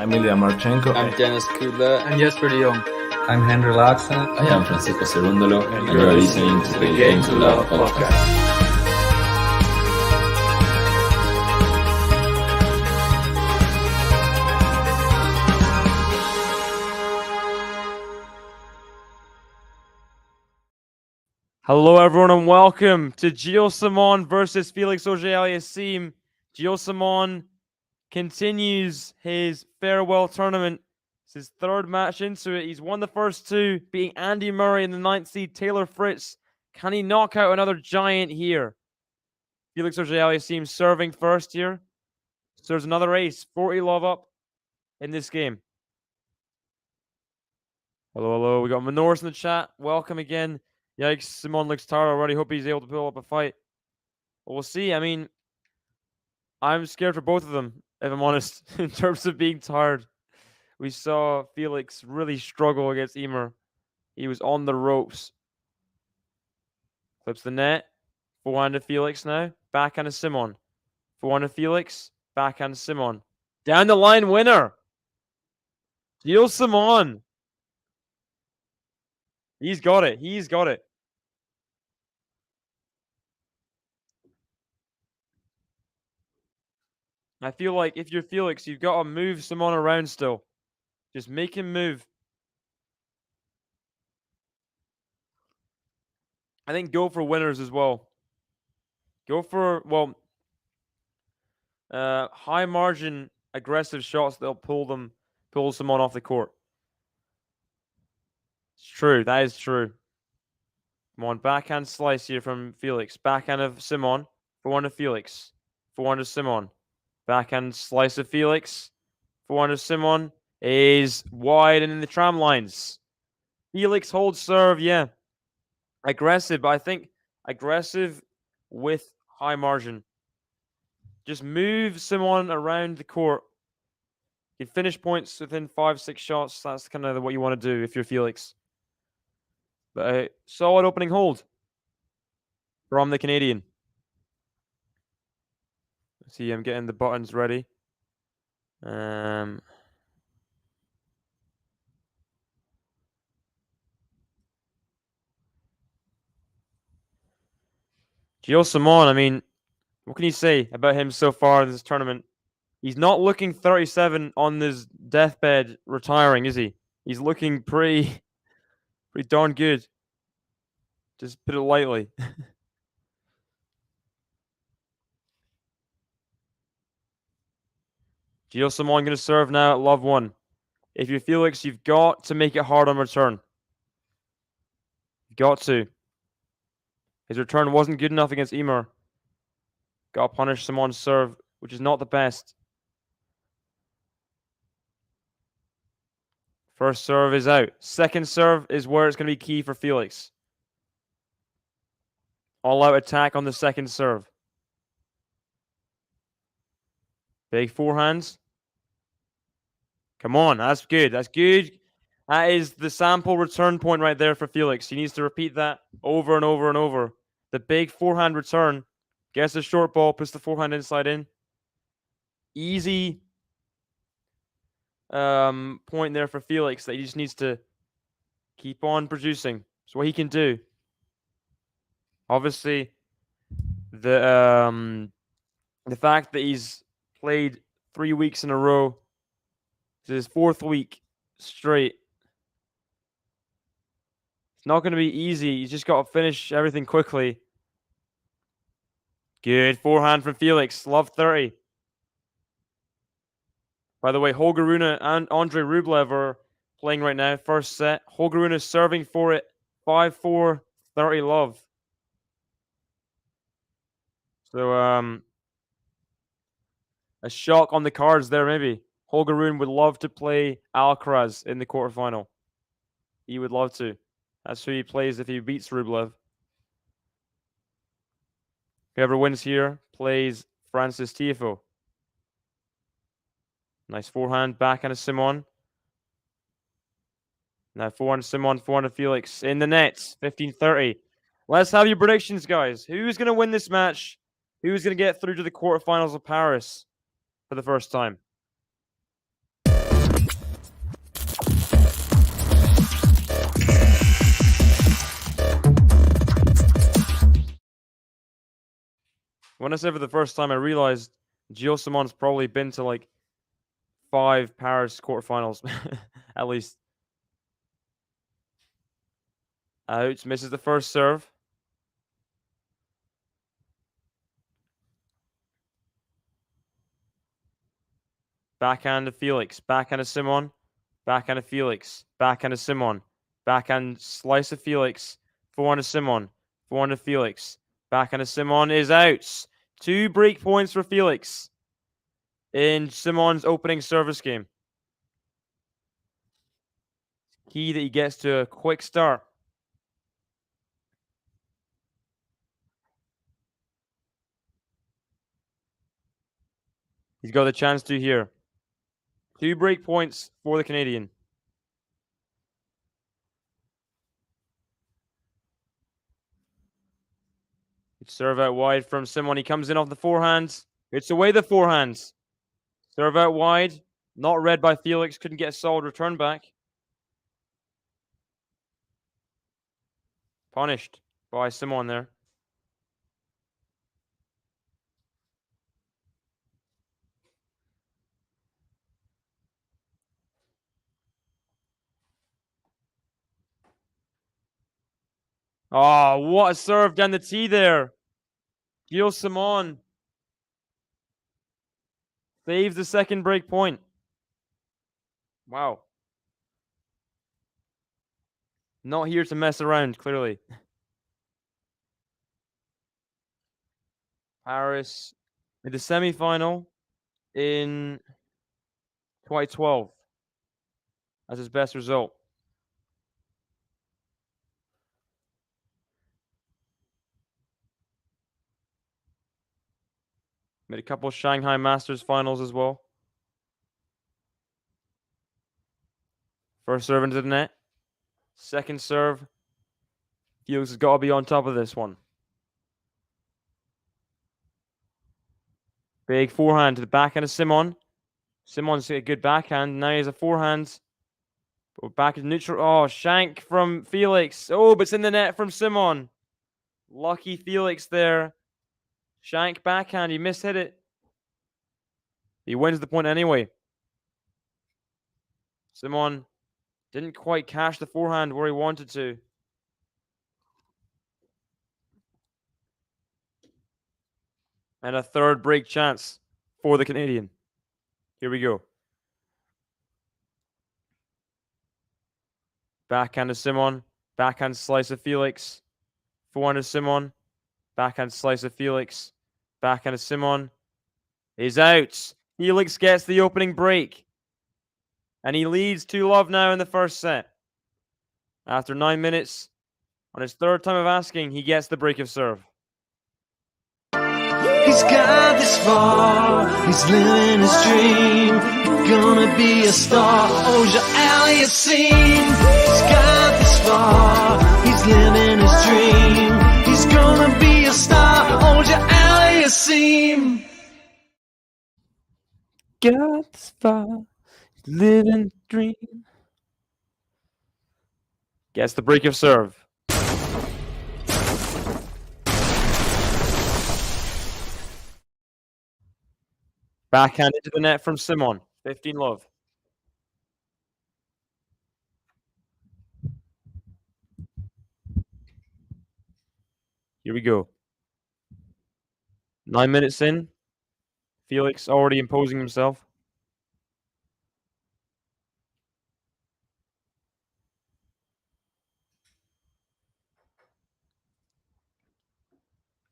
I'm Ilya Marchenko. I'm Dennis Kudla. I'm Jesper de Jong. I'm Henry Laaksen. I am Francisco Cerundolo, and you are listening to the Game to Love podcast. Hello, everyone, and welcome to Gilles versus Felix AUGER-ALIASSIME. Gilles continues his farewell tournament. It's his third match into it. He's won the first two, beating Andy Murray and the 9th seed Taylor Fritz. Can he knock out another giant here? Felix AUGER-ALIASSIME serving first here. Serves another ace, 40 love up in this game. Hello. We got Manoris in the chat. Welcome again. Yikes, Simon looks tired already. Hope he's able to pull up a fight. But we'll see. I mean, I'm scared for both of them, if I'm honest, in terms of being tired. We saw Felix really struggle against Emer. He was on the ropes. Flips the net. Forehand to Felix now. Backhand to Simon. Forehand to Felix. Backhand to Simon. Down the line winner. Gilles Simon. He's got it. I feel like if you're Felix, you've got to move Simon around still. Just make him move. I think go for winners as well. Go for, high margin aggressive shots that'll pull Simon off the court. It's true. That is true. Come on, backhand slice here from Felix. Backhand of Simon. Forehand of Felix. Forehand of Simon. Backhand slice of Felix. Forehand of Simon is wide and in the tram lines. Felix holds serve, yeah. Aggressive, but I think aggressive with high margin. Just move Simon around the court. You finish points within 5-6 shots. That's kind of what you want to do if you're Felix. But a solid opening hold from the Canadian. See, I'm getting the buttons ready. Gilles Simon, I mean, what can you say about him so far in this tournament? He's not looking 37 on his deathbed retiring, is he? He's looking pretty darn good. Just put it lightly. Gilles Simon going to serve now at love 1. If you're Felix, you've got to make it hard on return. You've got to. His return wasn't good enough against Emer. Got to punish Simon's serve, which is not the best. First serve is out. Second serve is where it's going to be key for Felix. All-out attack on the second serve. Big forehands. Come on, that's good. That is the sample return point right there for Felix. He needs to repeat that over and over and over. The big forehand return. Gets a short ball, puts the forehand inside in. Easy point there for Felix that he just needs to keep on producing. It's what he can do. Obviously, the fact that he's played 3 weeks in a row, it's his 4th week straight. It's not going to be easy. He's just got to finish everything quickly. Good forehand from Felix. Love 30. By the way, Holger Rune and Andrei Rublev are playing right now. First set. Holger Rune is serving for it. 5-4, 30 love. So, a shock on the cards there, maybe. Holger Rune would love to play Alcaraz in the quarterfinal. He would love to. That's who he plays if he beats Rublev. Whoever wins here plays Francis Tiafoe. Nice forehand, backhand of Simon. Now forehand Simon, forehand Felix in the nets. 15-30. Let's have your predictions, guys. Who's going to win this match? Who's going to get through to the quarterfinals of Paris for the first time? When I said for the first time, I realized Gilles Simon's probably been to like 5 Paris quarterfinals, at least. Out, misses the first serve. Backhand to Felix. Backhand to Simon. Backhand to Felix. Backhand to Simon. Backhand slice of Felix. Forehand to Simon. Forehand to Felix. Backhand to Simon is out. 2 break points for Felix in Simon's opening service game. Key that he gets to a quick start. He's got the chance to here. 2 break points for the Canadian. Serve out wide from Simon. He comes in off the forehands. It's away the forehands. Serve out wide. Not read by Felix. Couldn't get a solid return back. Punished by Simon there. Oh, what a serve down the tee there. Gilles Simon saves the second break point. Wow. Not here to mess around, clearly. Paris in the semi-final in 2012 as his best result. Made a couple of Shanghai Masters finals as well. First serve into the net. Second serve. Felix has got to be on top of this one. Big forehand to the backhand of Simon. Simon's a good backhand. Now he has a forehand. But back in neutral. Oh, shank from Felix. Oh, but it's in the net from Simon. Lucky Felix there. Shank backhand. He mishit it. He wins the point anyway. Simon didn't quite cash the forehand where he wanted to. And a third break chance for the Canadian. Here we go. Backhand to Simon. Backhand slice of Felix. Forehand to Simon. Backhand slice of Felix. Backhand to Simon. Is out. Felix gets the opening break. And he leads 2-love now in the first set. After 9 minutes, on his third time of asking, he gets the break of serve. He's got this far, he's living his dream. He's gonna be a star, Auger-ALIASSIME. He's got this far, he's living his dream. He's gonna be a star, Auger-ALIASSIME. Got this far, living dream. Gets the break of serve. Backhand into the net from Simon. 15-love. Here we go. 9 minutes in. Felix already imposing himself.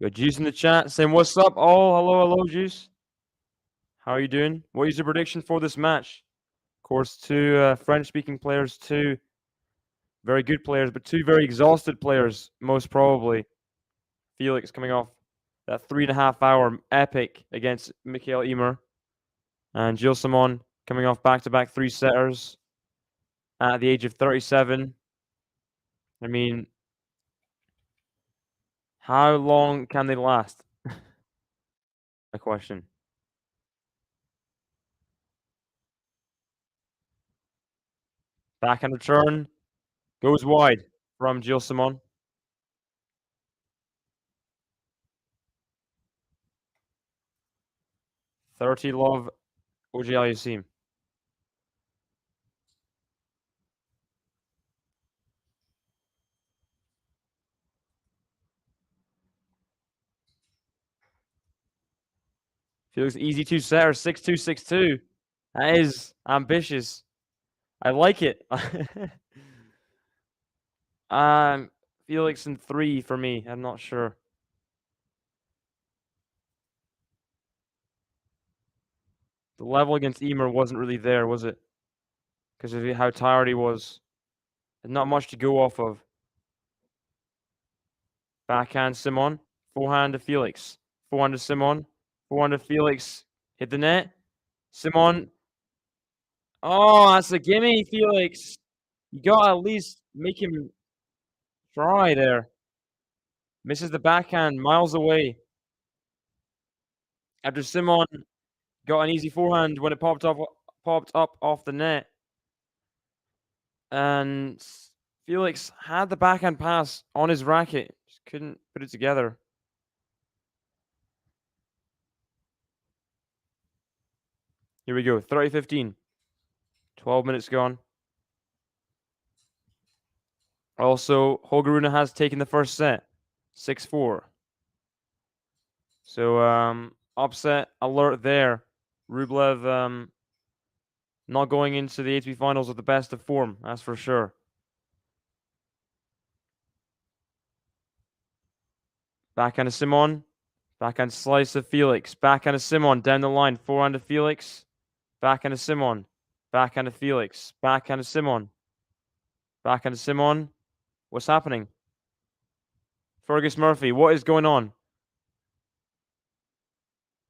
Got Juice in the chat saying, what's up? Oh, hello, Juice. How are you doing? What is your prediction for this match? Of course, 2 French-speaking players, 2 very good players, but 2 very exhausted players, most probably. Felix coming off that 3.5-hour epic against Michael Ymer. And Gilles Simon coming off back-to-back 3-setters at the age of 37. I mean, how long can they last? A question. Backhand return goes wide from Gilles Simon. 30 love AUGER-ALIASSIME. Felix easy 2-setter, 6-2, 6-2. That is ambitious. I like it. Felix in 3 for me. I'm not sure. The level against Emer wasn't really there, was it? Because of how tired he was. And not much to go off of. Backhand Simon. Forehand to Felix. Forehand to Simon. Forehand to Felix. Hit the net. Simon. Oh, that's a gimme, Felix. You gotta at least make him try there. Misses the backhand, miles away. After Simon got an easy forehand when it popped up off the net. And Felix had the backhand pass on his racket. Just couldn't put it together. Here we go. 30-15. 12 minutes gone. Also, Holger-Rune has taken the first set. 6-4. So, upset alert there. Rublev not going into the ATP finals with the best of form, that's for sure. Backhand to Simon. Backhand slice of Felix. Backhand to Simon down the line. Forehand to Felix. Backhand to Simon. Backhand to Felix. Backhand to Simon. Backhand to Simon. What's happening? Fergus Murphy, what is going on?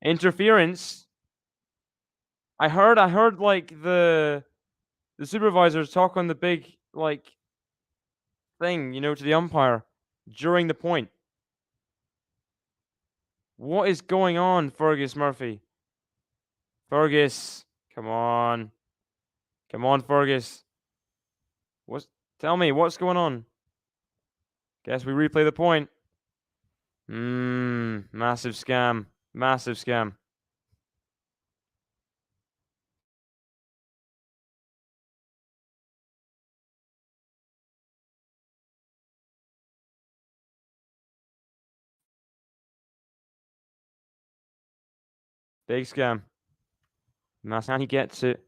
Interference? I heard like the supervisors talk on the big like thing, to the umpire during the point. What is going on, Fergus Murphy? Fergus, come on. Come on, Fergus. Tell me, what's going on? Guess we replay the point. Massive scam. Massive scam. Big scam. Massani gets it.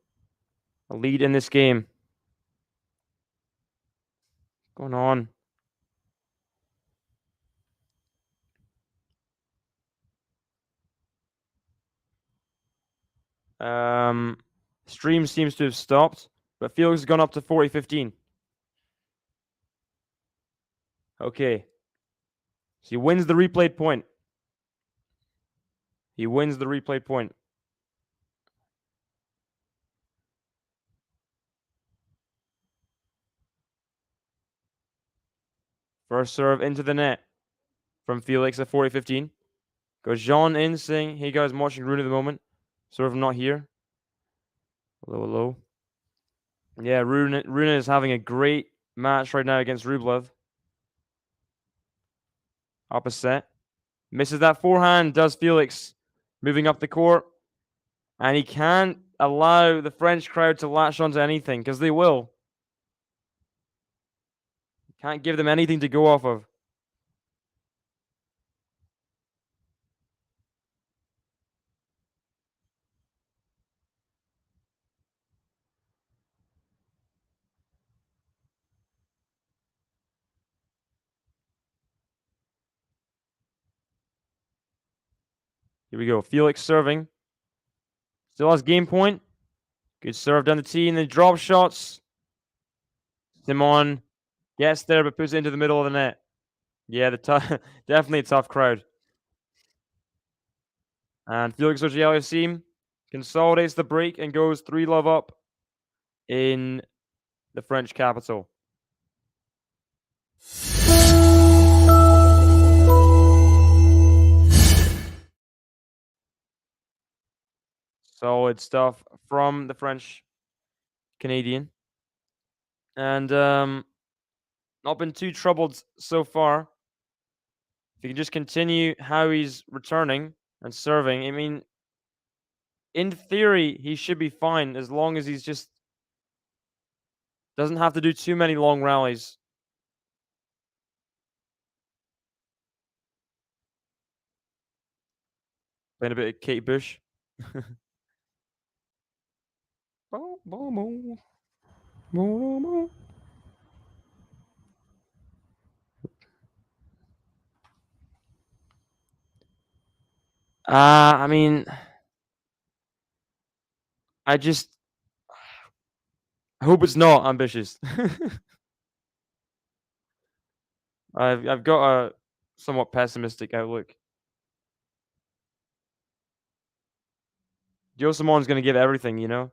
A lead in this game. Going on. Stream seems to have stopped, but Felix has gone up to 40-15. Okay. So he wins the replayed point. He wins the replayed point. First serve into the net from Felix at 40-15. Goes Jean in saying, hey guys, I'm watching Rune at the moment. Serve not here. Hello, hello. Yeah, Rune is having a great match right now against Rublev. Up a set. Misses that forehand, does Felix. Moving up the court. And he can't allow the French crowd to latch onto anything, because they will. Can't give them anything to go off of. Here we go. Felix serving. Still has game point. Good serve down the tee and then drop shots. Simon gets there but puts it into the middle of the net. Yeah, definitely a tough crowd. And Felix AUGER-ALIASSIME consolidates the break and goes 3-love up in the French capital. Solid stuff from the French Canadian. And not been too troubled so far. If he can just continue how he's returning and serving, I mean, In theory, he should be fine as long as he's just doesn't have to do too many long rallies. Playing a bit of Kate Bush. I mean, I hope it's not ambitious. I've got a somewhat pessimistic outlook. Joe Simon's gonna give everything, you know?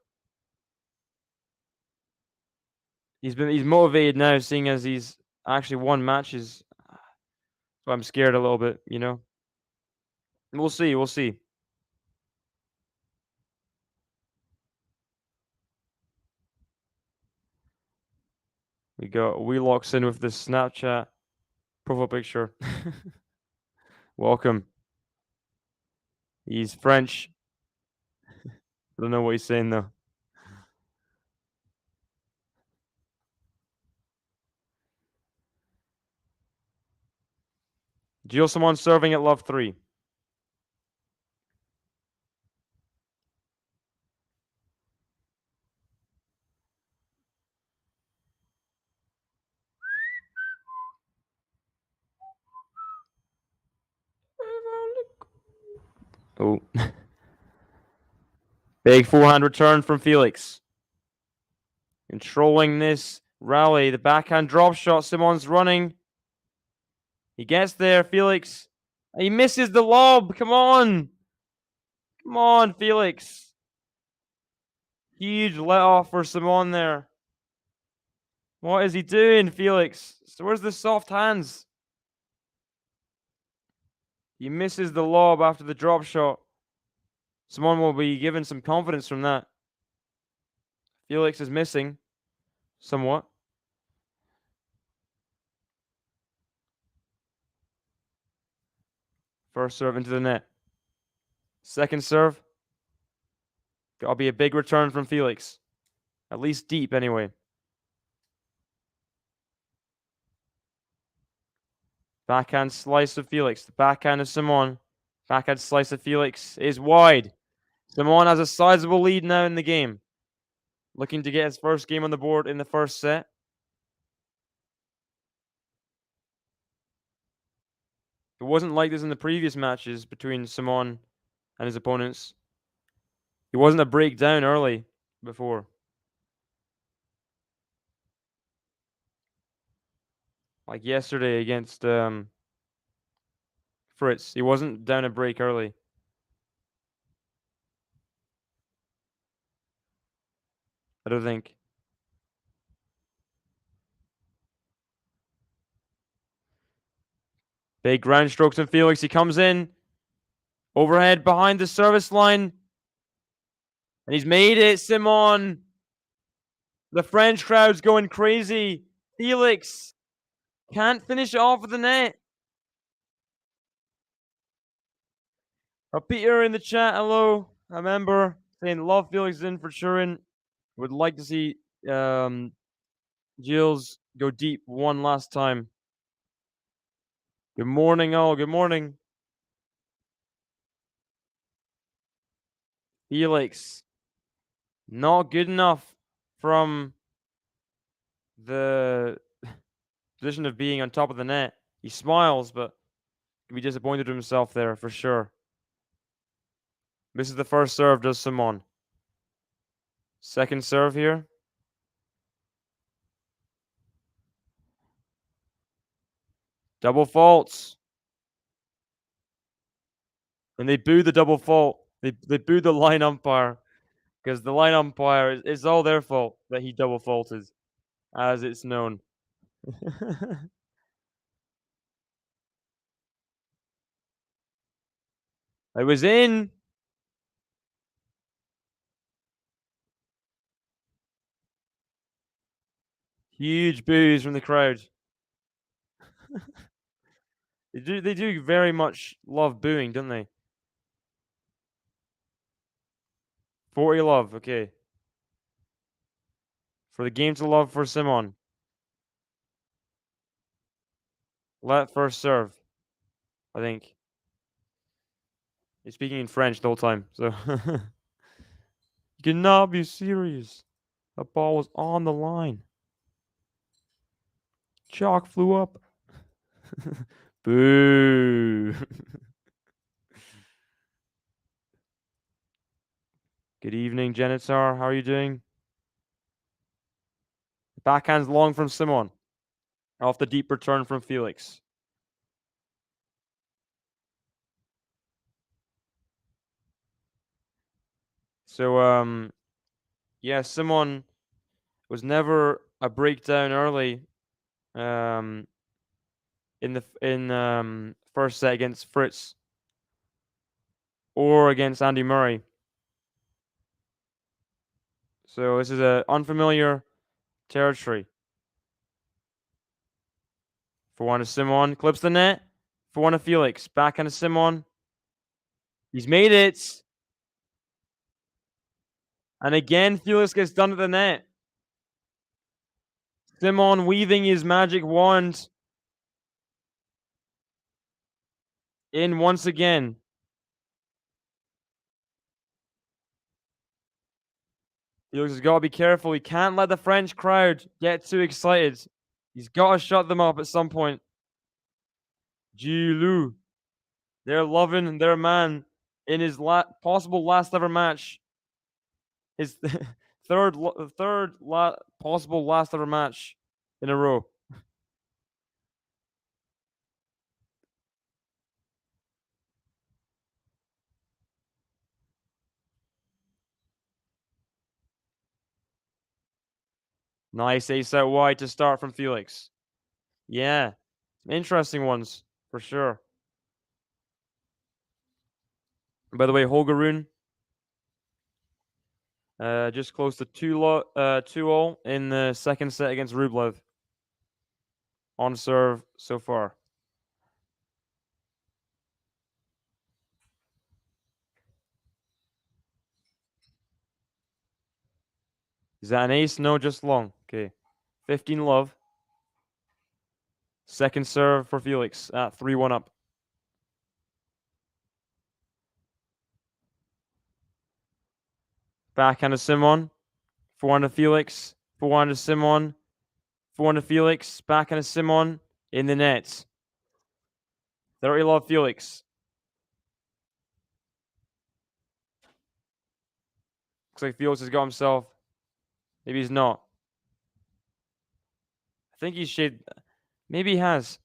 He's motivated now, seeing as he's actually won matches. So I'm scared a little bit, you know? We'll see, we'll see. We got Wheelocks in with the Snapchat profile picture. Welcome. He's French. I don't know what he's saying though. Gilles Simon serving at love 3. Oh. Big forehand return from Felix. Controlling this rally. The backhand drop shot. Simon's running. He gets there. Felix. He misses the lob. Come on. Come on, Felix. Huge let off for Simon there. What is he doing, Felix? So where's the soft hands? He misses the lob after the drop shot. Simon will be given some confidence from that. Felix is missing somewhat. First serve into the net. Second serve. Gotta be a big return from Felix. At least deep, anyway. Backhand slice of Felix. The backhand of Simon. Backhand slice of Felix is wide. Simon has a sizable lead now in the game. Looking to get his first game on the board in the first set. It wasn't like this in the previous matches between Simon and his opponents. It wasn't a breakdown early before. Like yesterday against Fritz. He wasn't down a break early. I don't think. Big ground strokes from Felix. He comes in. Overhead behind the service line. And he's made it, Simon. The French crowd's going crazy. Felix can't finish it off with the net. Peter in the chat, hello. I remember saying love Felix in for Turin. Would like to see Gilles go deep one last time. Good morning, all. Good morning. Felix. Not good enough from the position of being on top of the net. He smiles, but can be disappointed with himself there for sure. This is the first serve, does Simon. Second serve here. Double faults. And they boo the double fault. They boo the line umpire. Because the line umpire, it's all their fault that he double faulted, as it's known. I was in. Huge boos from the crowd. They do very much love booing, don't they? 40 love, okay. For the game to love for Simon. Let first serve, I think. He's speaking in French the whole time, so. You cannot be serious. The ball was on the line. Chalk flew up. Boo. Good evening, Janitor. How are you doing? Backhand's long from Simon. Off the deep return from Felix. So, yeah, Simon was never a breakdown early. In the first set against Fritz or against Andy Murray. So this is a unfamiliar territory. For one of Simon, clips the net. For one of Felix, backhand of Simon. He's made it. And again, Felix gets done at the net. Simon weaving his magic wand in once again. Felix has got to be careful. He can't let the French crowd get too excited. He's got to shut them up at some point. Gilles, they're loving their man in his possible last ever match. His possible last ever match in a row. Nice ace out wide to start from Felix. Yeah, interesting ones for sure. By the way, Holger-Rune, just close to 2-all in the second set against Rublev. On serve so far. Is that an ace? No, just long. Okay. 15 love. Second serve for Felix at 3-1 up. Backhand of Simon. Forehand of Felix. Forehand of Simon. Forehand of Felix. Backhand of Simon. In the net. 30 love Felix. Looks like Felix has got himself. Maybe he's not. I think he's shaved. Maybe he has.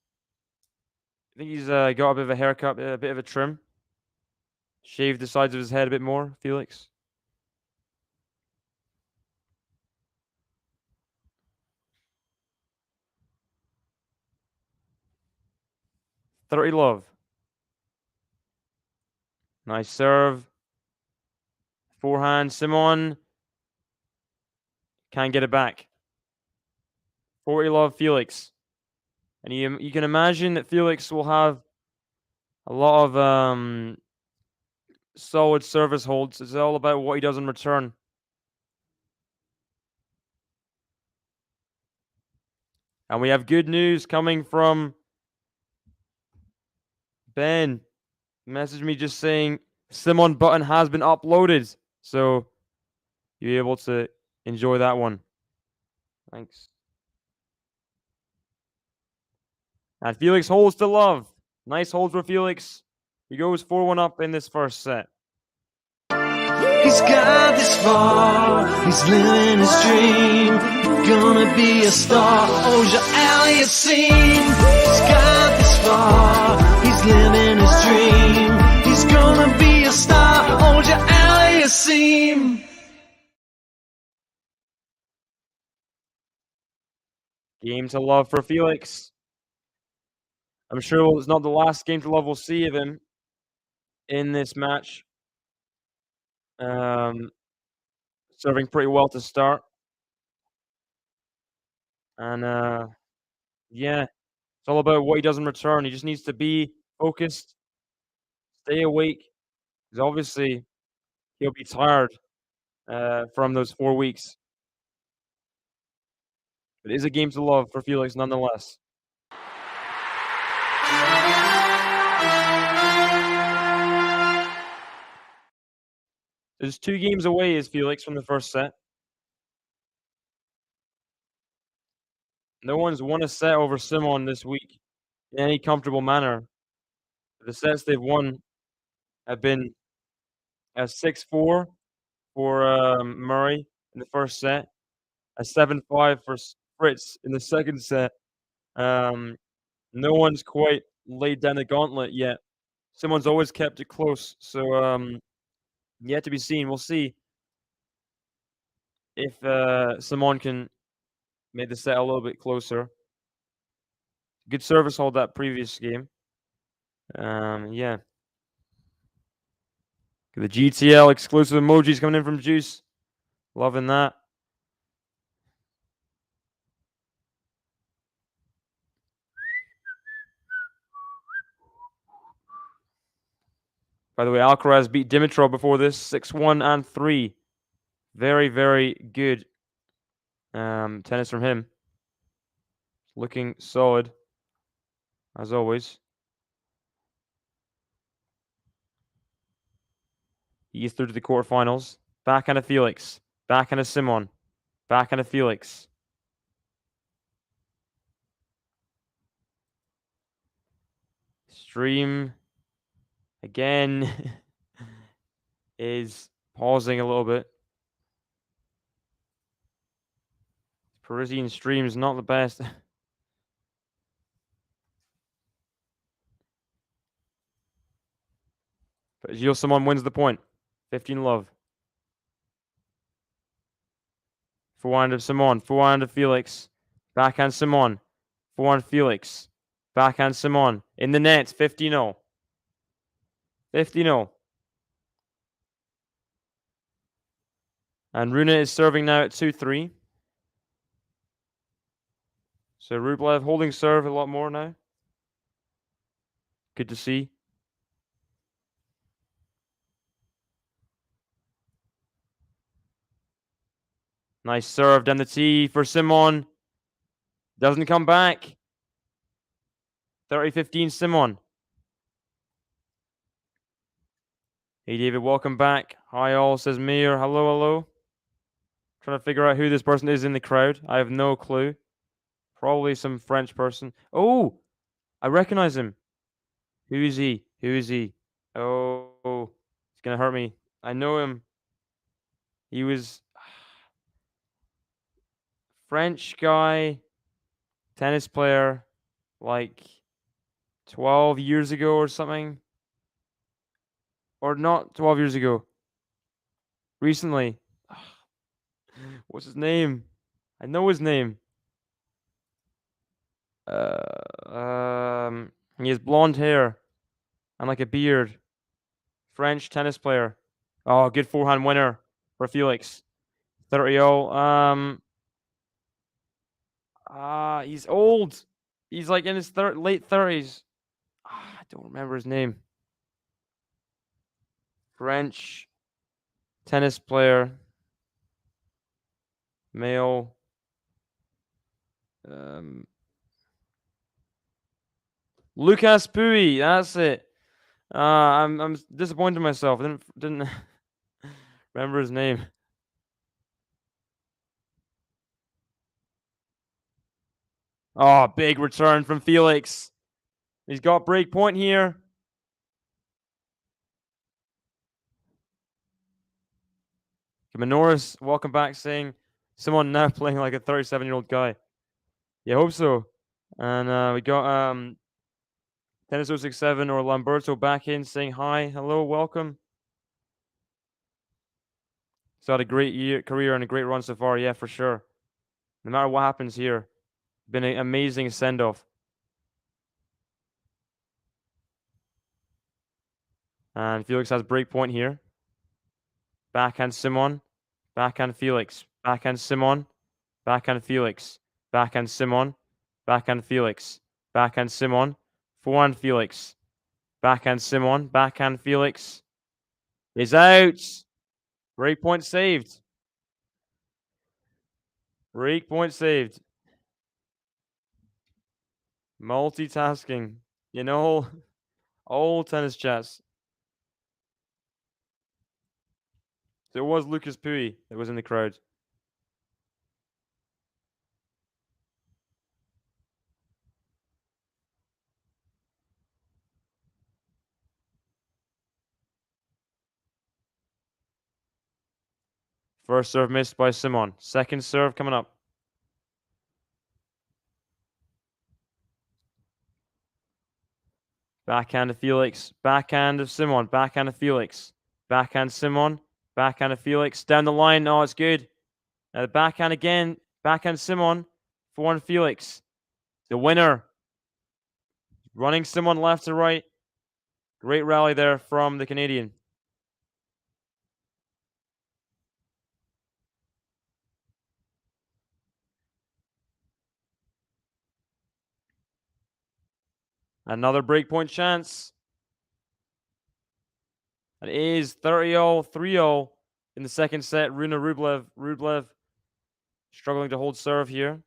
I think he's got a bit of a haircut, a bit of a trim. Shaved the sides of his head a bit more, Felix. $30 love. Nice serve. Forehand, Simon. Can't get it back. 40 love, Felix. And you can imagine that Felix will have a lot of solid service holds. It's all about what he does in return. And we have good news coming from Ben. Message me just saying Simon button has been uploaded. So you'll be able to enjoy that one. Thanks. And Felix holds to love. Nice hold for Felix. He goes 4-1 up in this first set. He's got this far, he's living his dream. Gonna be a star, Auger-Aliassime. He's got this far, he's living his dream. He's gonna be a star, Auger-Aliassime. Game to love for Felix. I'm sure it's not the last game to love we'll see of him in this match. Serving pretty well to start. And yeah, it's all about what he does in return. He just needs to be focused, stay awake, because obviously he'll be tired from those 4 weeks. It is a game to love for Felix nonetheless. There's 2 games away is Felix from the first set. No one's won a set over Simon this week in any comfortable manner. The sets they've won have been a 6-4 for Murray in the first set, a 7-5 for Fritz in the second set. No one's quite laid down the gauntlet yet. Someone's always kept it close, so yet to be seen. We'll see if Simon can make the set a little bit closer. Good service hold that previous game. Yeah. The GTL exclusive emojis coming in from Juice. Loving that. By the way, Alcaraz beat Dimitrov before this, 6-1 and 3. Very, very good tennis from him. Looking solid, as always. He is through to the quarterfinals. Backhand of Felix. Backhand of Simon. Backhand of Felix. Stream again is pausing a little bit. Parisian stream's not the best. But Gilles Simon wins the point. 15 love. Forehand of Simon. Forehand of Felix. Backhand Simon. Forehand Felix. Backhand Simon. In the net. 50-0. 50-0. And Rune is serving now at 2-3. So Rublev holding serve a lot more now. Good to see. Nice serve down the tee for Simon. Doesn't come back. 30-15 Simon. Hey David, welcome back. Hi all, says Mir. Hello, hello. Trying to figure out who this person is in the crowd. I have no clue. Probably some French person. Oh, I recognize him. Who is he? Who is he? Oh, it's gonna hurt me. I know him. He was French guy, tennis player, like 12 years ago or something. Or not 12 years ago. Recently. What's his name? I know his name. He has blonde hair and like a beard. French tennis player. Oh, good forehand winner for Felix. 30-0. He's old. He's like in his late 30s. I don't remember his name. French tennis player. Male. Lucas Pouille. That's it. I'm disappointed in myself. I didn't remember his name. Oh, big return from Felix. He's got break point here. Manoris, welcome back, saying someone now playing like a 37-year-old guy. Yeah, hope so. And we got Tennis 067 or Lamberto back in saying hi, hello, welcome. He's had a great career and a great run so far, yeah, for sure. No matter what happens here, been an amazing send-off. And Felix has break point here. Backhand Simon. Backhand Felix. Backhand Simon. Backhand Felix. Backhand Simon. Backhand Felix. Backhand Simon. Forehand Felix. Backhand Simon. Backhand Felix. Is out. Break point saved. Break point saved. Multitasking. You know, all tennis chats. So it was Lucas Pouille that was in the crowd. First serve missed by Simon. Second serve coming up. Backhand of Felix. Backhand of Simon. Backhand of Felix. Backhand Simon. Backhand of Felix. Down the line. Oh, it's good. Now the backhand again. Backhand Simon. 4-1 Felix. The winner. Running Simon left to right. Great rally there from the Canadian. Another breakpoint chance. It is 30-0, 3-0 in the second set. Rune Rublev. Rublev struggling to hold serve here.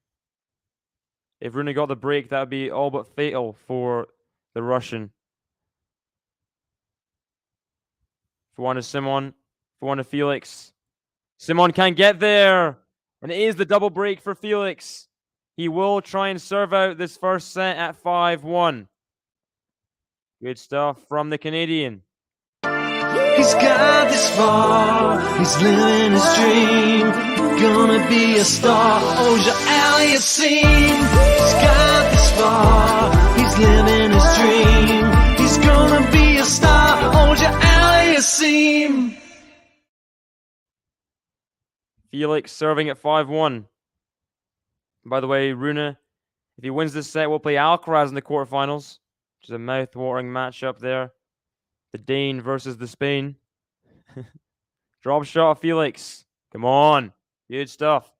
If Rune got the break, that would be all but fatal for the Russian. 4-1 to Simon. 4-1 to Felix. Simon can't get there. And it is the double break for Felix. He will try and serve out this first set at 5-1. Good stuff from the Canadian. He's got this far, he's living his dream. Gonna be a star, Auger-Aliassime. He's got this far, he's living his dream. He's gonna be a star, Auger-Aliassime. Felix serving at 5-1. By the way, Rune, if he wins this set, we'll play Alcaraz in the quarterfinals, which is a mouth-watering matchup there. The Dane versus the Spain. Drop shot of Felix. Come on. Good stuff.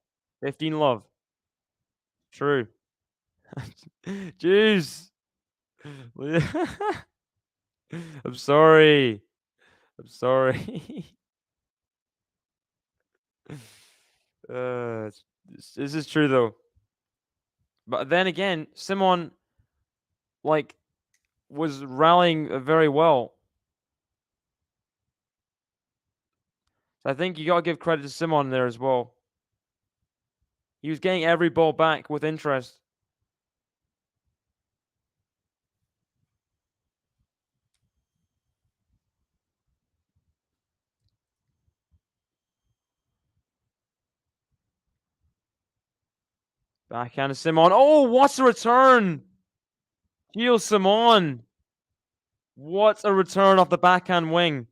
15 love. True. Jeez. I'm sorry. I'm sorry. This is true though. But then again, Simon was rallying very well. I think you got to give credit to Simon there as well. He was getting every ball back with interest. Backhand to Simon. Oh, what's a return? Gilles Simon. What a return off the backhand wing.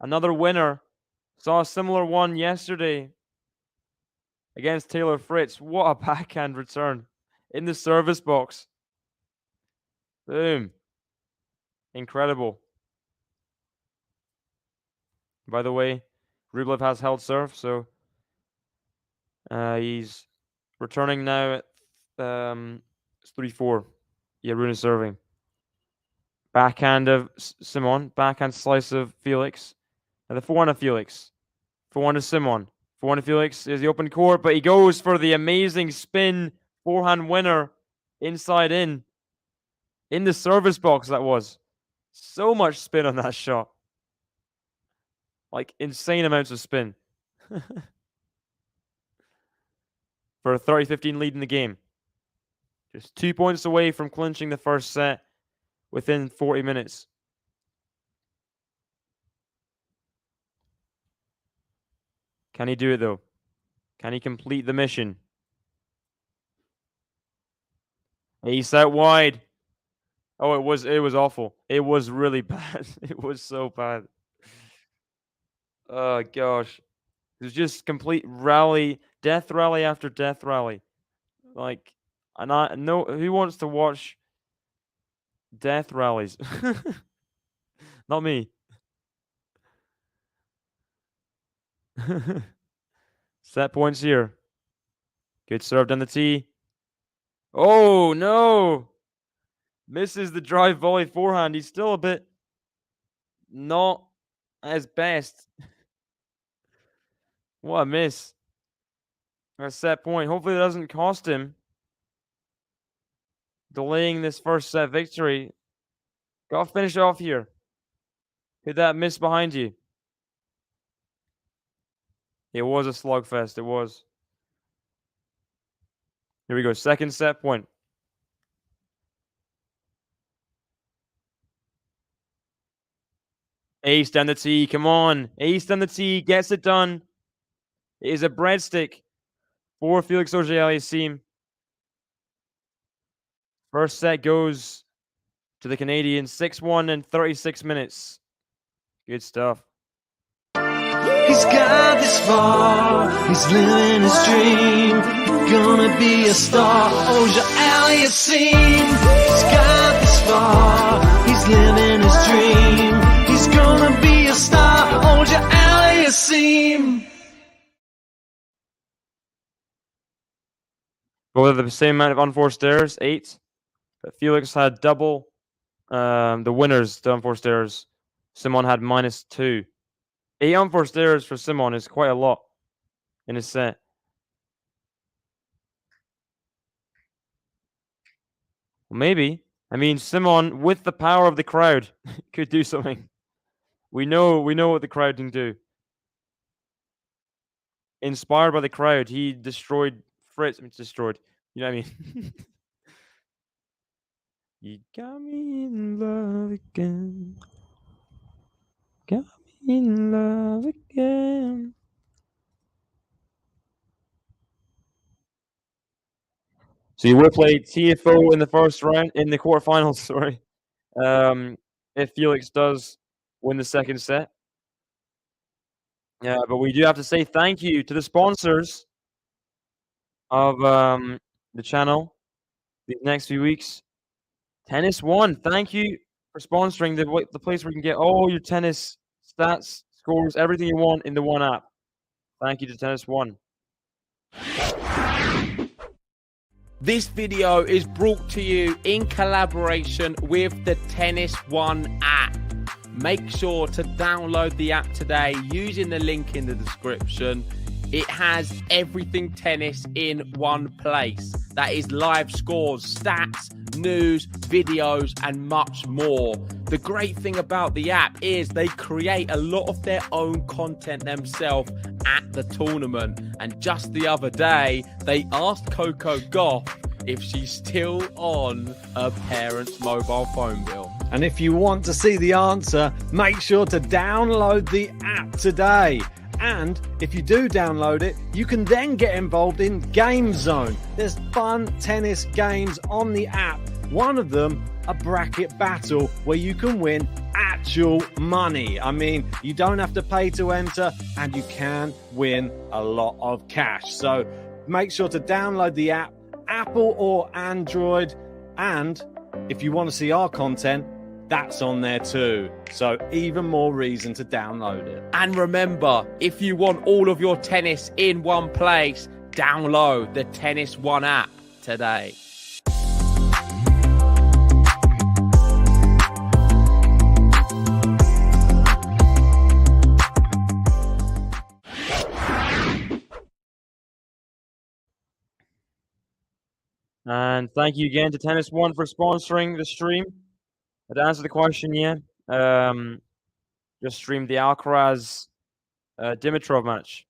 Another winner. Saw a similar one yesterday against Taylor Fritz. What a backhand return in the service box. Boom. Incredible. By the way, Rublev has held serve, so he's returning now at it's 3-4. Yeah, Rune is serving. Backhand of Simon. Backhand slice of Felix. And the 4-1 of Felix. 4-1 to Simon. 4-1 to Felix is the open court, but he goes for the amazing spin forehand winner inside in the service box. That was so much spin on that shot. Like insane amounts of spin. For a 30-15 lead in the game. Just 2 points away from clinching the first set within 40 minutes. Can he do it though? Can he complete the mission? Ace out wide. Oh, it was awful. It was really bad. It was so bad. Oh gosh. It was just complete rally, death rally after death rally. Like, and I know who wants to watch death rallies? Not me. Set points here. Good serve down the tee. Oh no! Misses the drive volley forehand. He's still a bit not at his best. What a miss. A set point. Hopefully it doesn't cost him. Delaying this first set victory. Gotta finish off here. Hit that miss behind you. It was a slugfest. It was. Here we go. Second set point. Ace down the tee. Come on. Ace down the tee. Gets it done. It is a breadstick for Felix AUGER-ALIASSIME. First set goes to the Canadian. 6-1 in 36 minutes. Good stuff. He's got this far, he's living his dream. Gonna be a star, AUGER-ALIASSIME. He's got this far, he's living his dream. He's gonna be a star, AUGER-ALIASSIME. Both have the same amount of unforced errors, 8. But Felix had double the winners, the unforced errors. Simon had -2. 8 unforced errors for Simon is quite a lot in a set. Well, maybe. I mean, Simon, with the power of the crowd, could do something. We know what the crowd can do. Inspired by the crowd, he destroyed Fritz. I mean, destroyed. You know what I mean? You got me in love again. Got me in love again. So you will play TFO in the first round, in the quarterfinals, sorry. If Felix does win the second set. Yeah, but we do have to say thank you to the sponsors of the channel these next few weeks. Tennis One, thank you for sponsoring the place where you can get all your tennis stats, scores, everything you want in the one app. Thank you to Tennis One. This video is brought to you in collaboration with the Tennis One app. Make sure to download the app today using the link in the description. It has everything tennis in one place. That is live scores, stats, news, videos, and much more. The great thing about the app is they create a lot of their own content themselves at the tournament. And just the other day, they asked Coco Gauff if she's still on her parents' mobile phone bill. And if you want to see the answer, make sure to download the app today. And if you do download it, you can then get involved in Game Zone. There's fun tennis games on the app. One of them, a bracket battle where you can win actual money. I mean, you don't have to pay to enter and you can win a lot of cash. So make sure to download the app, Apple or Android. And if you want to see our content, that's on there too. So even more reason to download it. And remember, if you want all of your tennis in one place, download the Tennis One app today. And thank you again to Tennis One for sponsoring the stream. To answer the question, yeah. Just streamed the Alcaraz Dimitrov match.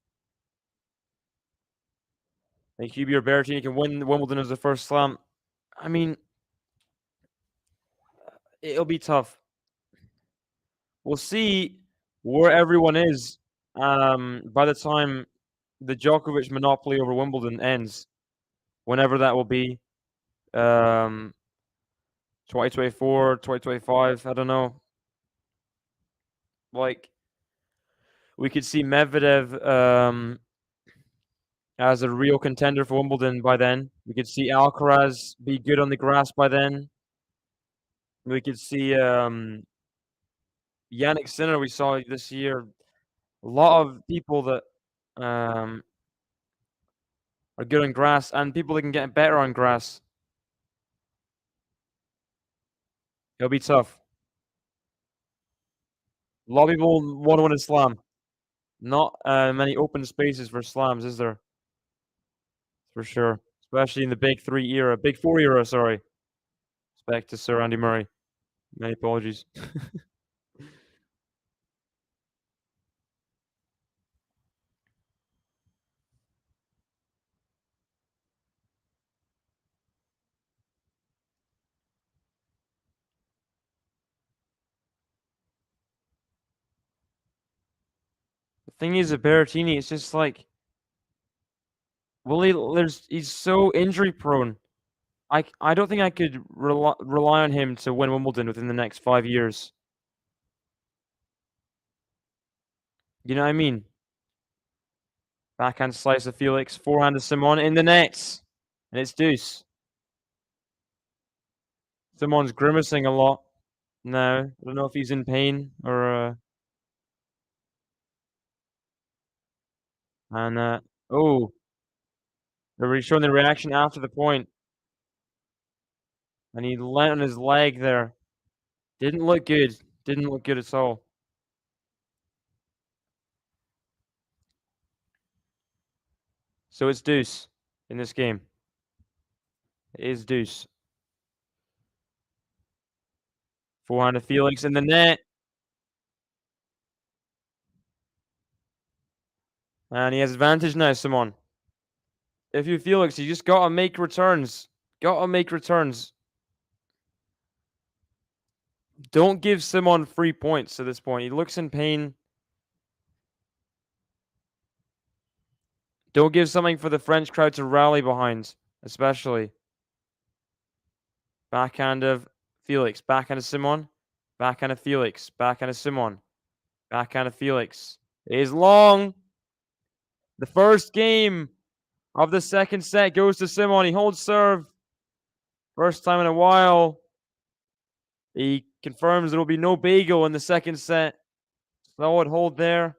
I think Hubie or Berrettini can win Wimbledon as the first slam. I mean, it'll be tough. We'll see where everyone is by the time the Djokovic monopoly over Wimbledon ends, whenever that will be. 2024, 2025, I don't know. Like, we could see Medvedev as a real contender for Wimbledon by then. We could see Alcaraz be good on the grass by then. We could see Yannick Sinner we saw this year. A lot of people that are good on grass and people that can get better on grass. It'll be tough. A lot of people want to win a slam. Not many open spaces for slams, is there? For sure. Especially in the Big 3 era. Big 4 era, sorry. Respect to Sir Andy Murray. Many apologies. The thing is, with Berrettini, it's just like, he's so injury prone. I don't think I could rely on him to win Wimbledon within the next 5 years. You know what I mean? Backhand slice of Felix, forehand of Simon in the nets, and it's deuce. Simon's grimacing a lot now. I don't know if he's in pain or oh, they're already showing the reaction after the point, and he landed on his leg there. Didn't look good. Didn't look good at all. So it's deuce in this game. It is deuce. Forehand of Felix in the net. And he has advantage now, Simon. If you're Felix, you just gotta make returns. Gotta make returns. Don't give Simon 3 points at this point. He looks in pain. Don't give something for the French crowd to rally behind, especially. Backhand of Felix. Backhand of Simon. Backhand of Felix. Backhand of Simon. Backhand of Felix. It is long. The first game of the second set goes to Simon. He holds serve. First time in a while. He confirms there will be no bagel in the second set. Solid hold there.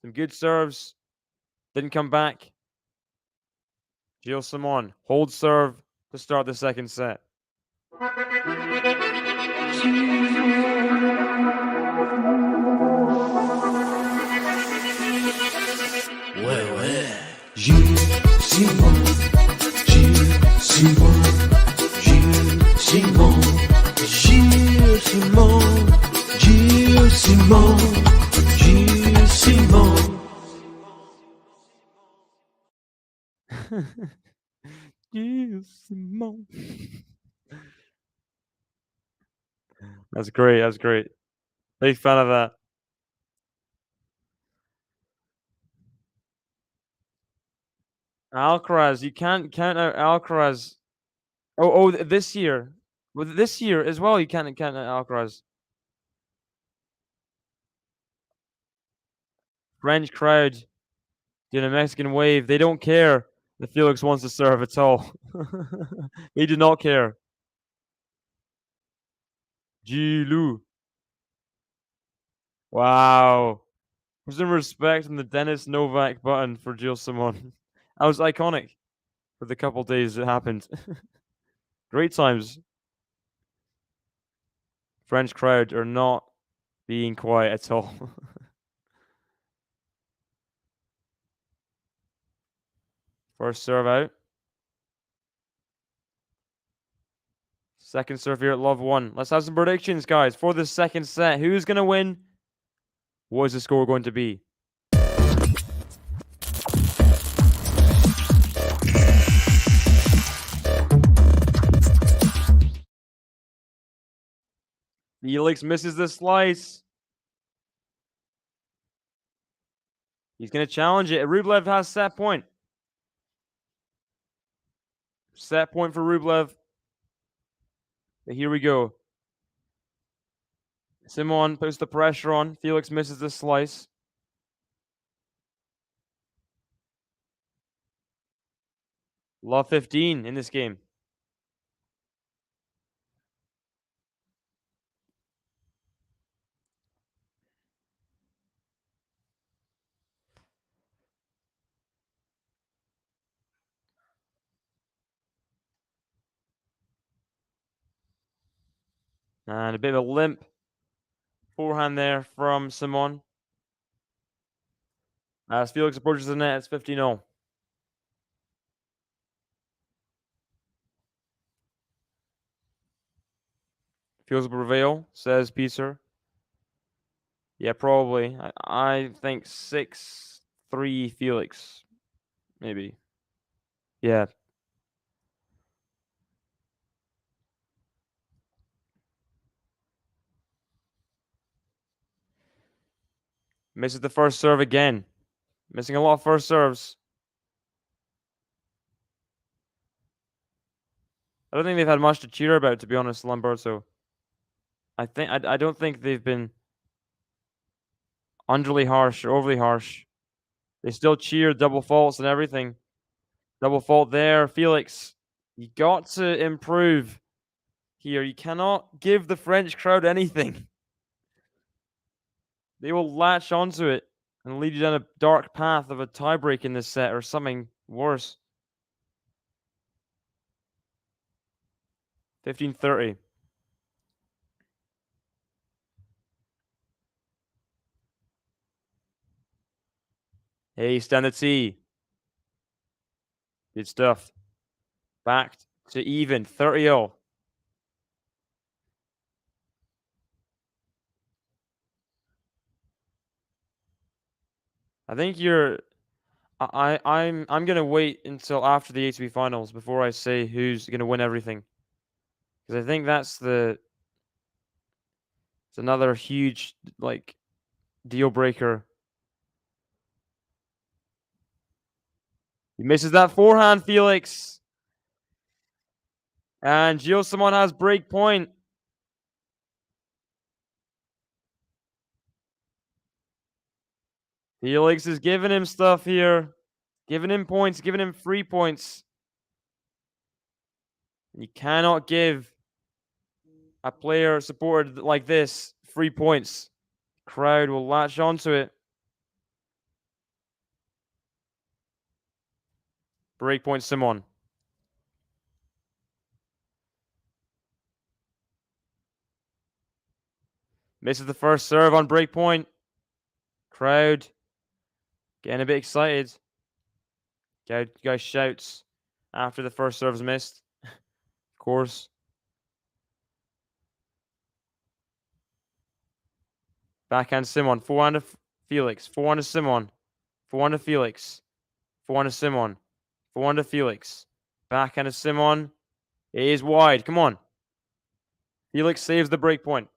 Some good serves. Didn't come back. Gilles Simon. Hold serve to start the second set. Gilles Simon, Gilles Simon, Gilles Simon, Gilles Simon, Gilles Simon, Gilles Simon. Gilles Simon. That's great. That's great. Big fan of that. Alcaraz, you can't count out Alcaraz. This year. Well, this year as well, you can't count out Alcaraz. French crowd doing a Mexican wave. They don't care that Felix wants to serve at all. They do not care. Gilles. Wow. Put some respect on the Dennis Novak button for Gilles Simon. That was iconic for the couple days it happened. Great times. French crowd are not being quiet at all. First serve out. Second serve here at Love 1. Let's have some predictions, guys, for the second set. Who's going to win? What is the score going to be? Felix misses the slice. He's going to challenge it. Rublev has set point. Set point for Rublev. But here we go. Simon puts the pressure on. Felix misses the slice. Love 15 in this game. And a bit of a limp forehand there from Simon. As Felix approaches the net, it's 50-0. Felix will prevail, says Peter. Yeah, probably. I think 6-3 Felix. Maybe. Yeah. Misses the first serve again. Missing a lot of first serves. I don't think they've had much to cheer about, to be honest, Lamberto. I don't think they've been underly harsh or overly harsh. They still cheer double faults and everything. Double fault there, Felix. You got to improve here. You cannot give the French crowd anything. They will latch onto it and lead you down a dark path of a tiebreak in this set or something worse. 15-30. Hey, stand the tee. Good stuff. Back to even, 30-0. I think I'm gonna wait until after the ATP finals before I say who's gonna win everything. Because I think it's another huge deal breaker. He misses that forehand, Felix. And Gilles Simon has break point. Felix is giving him stuff here. Giving him points, giving him 3 points. You cannot give a player supported like this 3 points. Crowd will latch onto it. Breakpoint Simon. Misses the first serve on breakpoint. Crowd getting a bit excited. Guy shouts after the first serve's missed. Of course. Backhand Simon. Forehand to Felix. Forehand to Simon. Forehand to Felix. Forehand to Simon. Forehand to Felix. Backhand to Simon. It is wide. Come on. Felix saves the break point.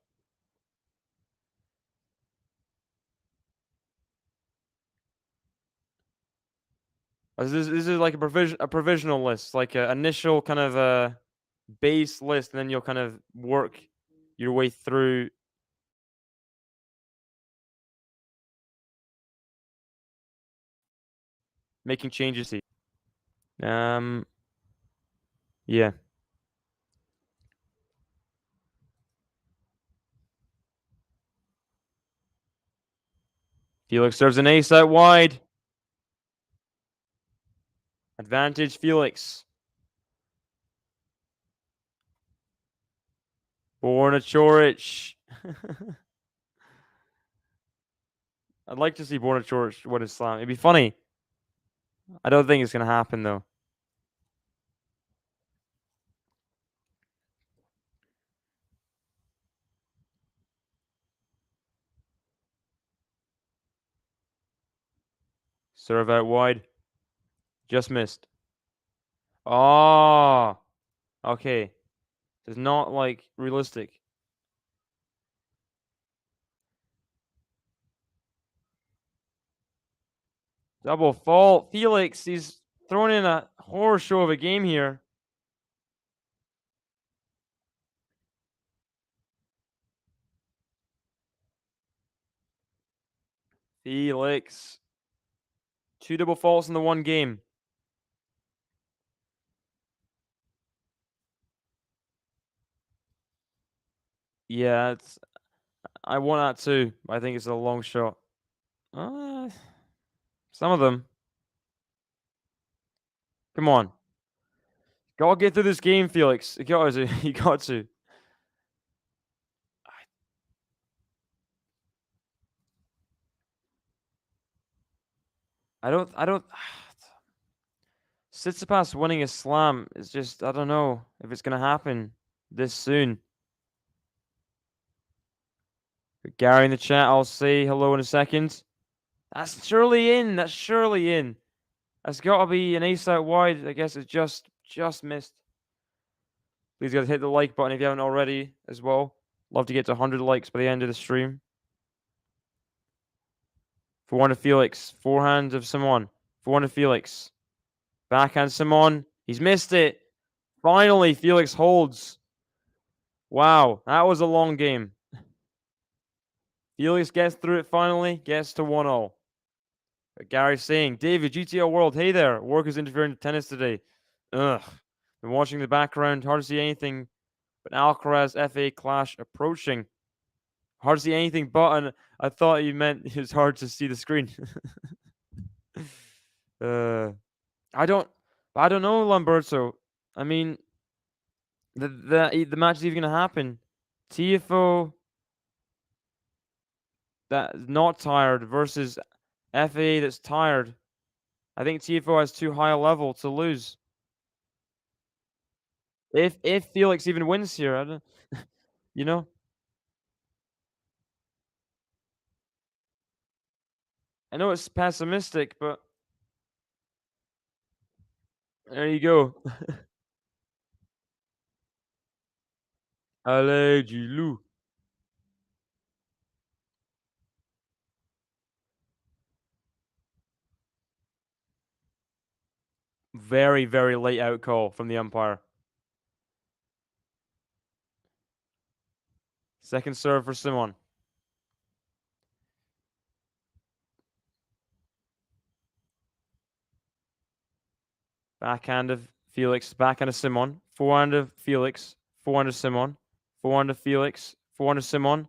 This is like a provisional list, like an initial kind of a base list, and then you'll kind of work your way through. Making changes. Yeah. Felix serves an ace out wide. Advantage Felix. Borna Coric. I'd like to see Borna Coric win a slam. It'd be funny. I don't think it's going to happen, though. Serve out wide. Just missed. Oh. Okay. It's not, realistic. Double fault. Felix, he's throwing in a horror show of a game here. Felix. 2 double faults in the one game. Yeah, I want that too. I think it's a long shot. Some of them. Come on. Gotta get through this game, Felix. You got to. You got to. I don't. Tsitsipas winning a slam is just, I don't know if it's going to happen this soon. But Gary in the chat, I'll say hello in a second. That's surely in. That's surely in. That's got to be an ace out wide. I guess it's just missed. Please guys hit the like button if you haven't already as well. Love to get to 100 likes by the end of the stream. Forehand of Felix. Forehand of Simon. Forehand of Felix. Backhand Simon. He's missed it. Finally, Felix holds. Wow, that was a long game. Felix gets through it finally. Gets to 1-0. But Gary's saying, David, GTO World, hey there. Work is interfering with tennis today. Ugh. Been watching the background. Hard to see anything but Alcaraz FA clash approaching. Hard to see anything but, and I thought you meant it was hard to see the screen. I don't know, Lamberto. I mean, the match is even going to happen. TFO that is not tired versus FA that's tired. I think TFO has too high a level to lose. If Felix even wins here, I don't, you know. I know it's pessimistic, but there you go. Allez, Gilles. Very, very late out call from the umpire. Second serve for Simon. Backhand of Felix. Backhand of Simon. Forehand of Felix. Forehand of Simon. Forehand of Felix. Forehand of Simon.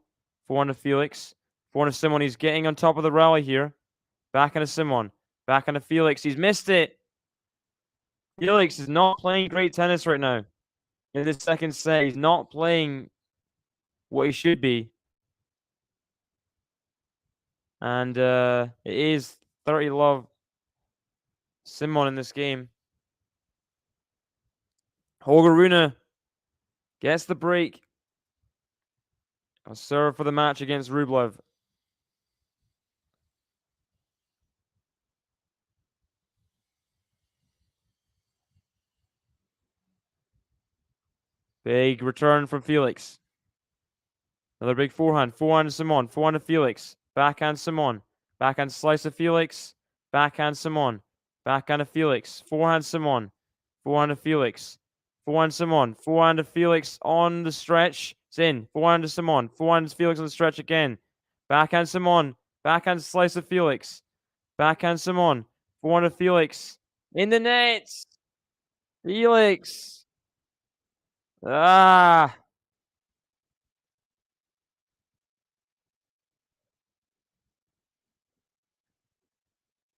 Forehand of Felix. Forehand of Simon. He's getting on top of the rally here. Backhand of Simon. Backhand of Felix. He's missed it. Felix is not playing great tennis right now. In this second set, he's not playing what he should be. And it is 30 love Simon in this game. Holger Rune gets the break. A serve for the match against Rublev. Big return from Felix. Another big forehand. Forehand to Simon. Forehand to Felix. Backhand Simon. Backhand slice of Felix. Backhand Simon. Backhand of Felix. Forehand Simon. Forehand of Felix. Forehand Simon. Forehand of Felix on the stretch. It's in. Forehand to Simon. Forehand to Felix on the stretch again. Backhand Simon. Backhand slice of Felix. Backhand Simon. Forehand of Felix. In the net. Felix. Ah.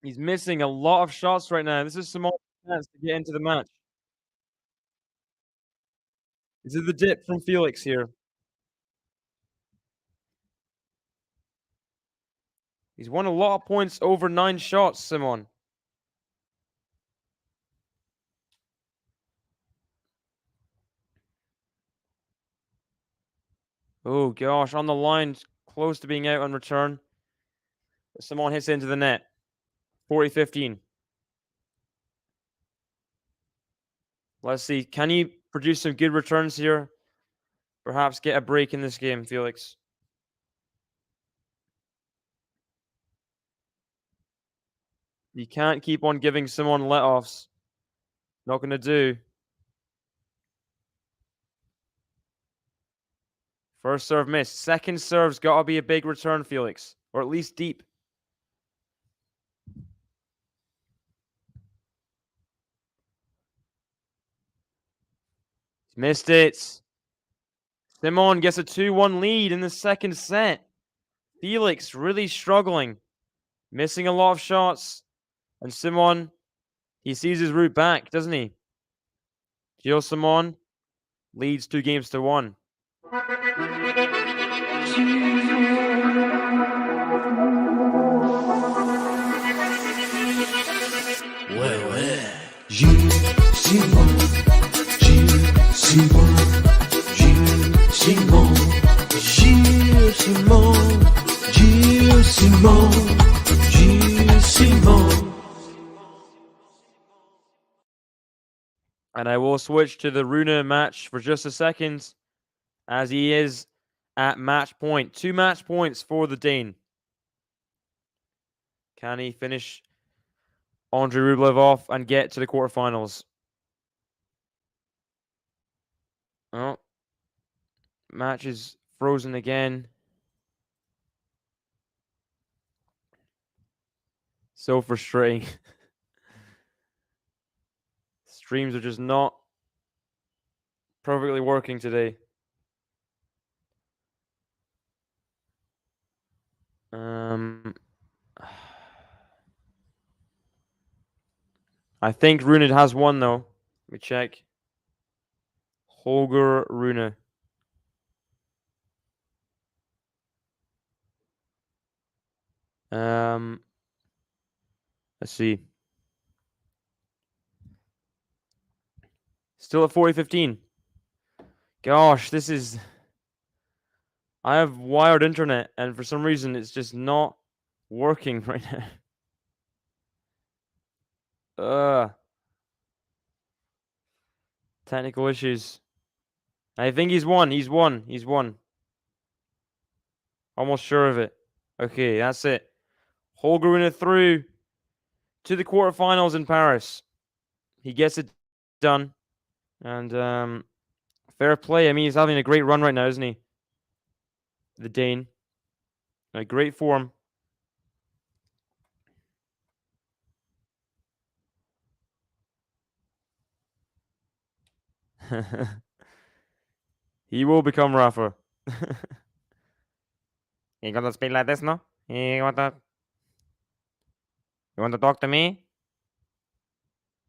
He's missing a lot of shots right now. This is Simon's chance to get into the match. This is the dip from Felix here. He's won a lot of points over 9 shots, Simon. Oh, gosh. On the line, close to being out on return. Simon hits into the net. 40-15. Let's see. Can you produce some good returns here? Perhaps get a break in this game, Felix. You can't keep on giving Simon let-offs. Not going to do. First serve missed. Second serve's got to be a big return, Felix. Or at least deep. Missed it. Simon gets a 2-1 lead in the second set. Felix really struggling. Missing a lot of shots. And Simon, he sees his route back, doesn't he? Gilles Simon leads 2-1. And I will switch to the Rune match for just a second, as he is at match point. 2 match points for the Dane. Can he finish Andrei Rublev off and get to the quarterfinals? Oh, match is frozen again. So frustrating. Streams are just not perfectly working today. I think Rune has one though. Let me check. Holger Rune. Let's see. Still at 40-15. Gosh, this is... I have wired internet, and for some reason, it's just not working right now. Technical issues. I think he's won. He's won. He's won. Almost sure of it. Okay, that's it. Holger Rune through to the quarterfinals in Paris. He gets it done. And fair play. I mean, he's having a great run right now, isn't he? The Dane. A great form. He will become Rafa. You gonna speak like this, no? You want to talk to me?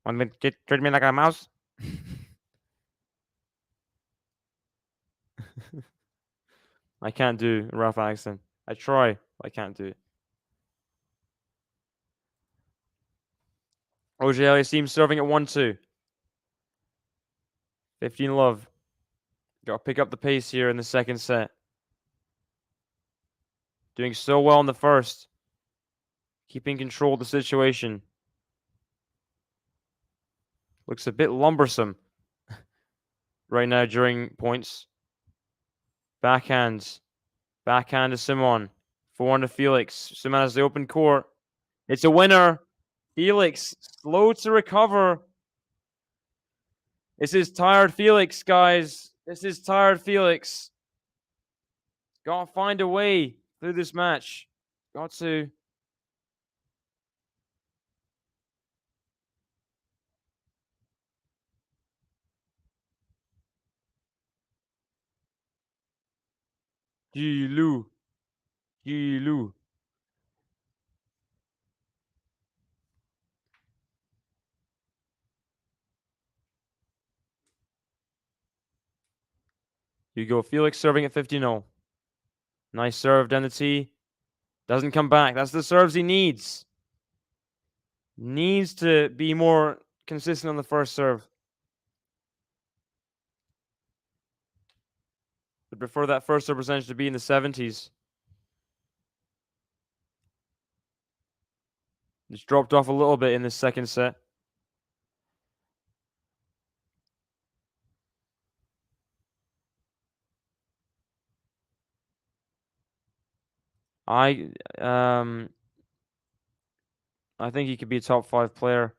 Want me to treat me like a mouse? I can't do Rafa accent. I try, but I can't do it. Auger-Aliassime serving at 1-2. 15 love. Got to pick up the pace here in the second set. Doing so well in the first. Keeping control of the situation. Looks a bit lumbersome right now during points. Backhand. Backhand to Simon. Forehand to Felix. Simon has the open court. It's a winner. Felix, slow to recover. This is tired Felix, guys. This is tired Felix. Got to find a way through this match. Got to. Gilles. Gilles. You go Felix serving at 50-0. Nice serve down the tee. Doesn't come back. That's the serves he needs. Needs to be more consistent on the first serve. Would prefer that first serve percentage to be in the 70s. It's dropped off a little bit in the second set. I think he could be a top 5 player.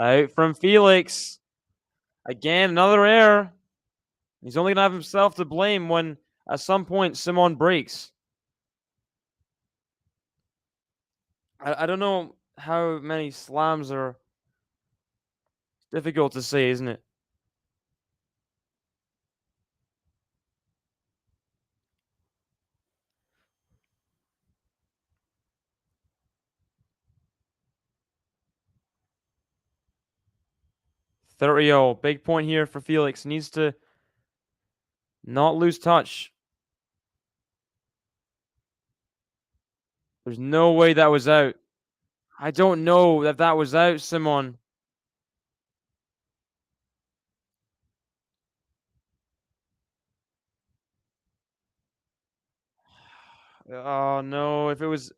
Out from Felix. Again, another error. He's only going to have himself to blame when at some point Simon breaks. I don't know how many slams are difficult to say, isn't it? .30, big point here for Felix. Needs to not lose touch. There's no way that was out. I don't know that that was out, Simon. Oh no, if it was.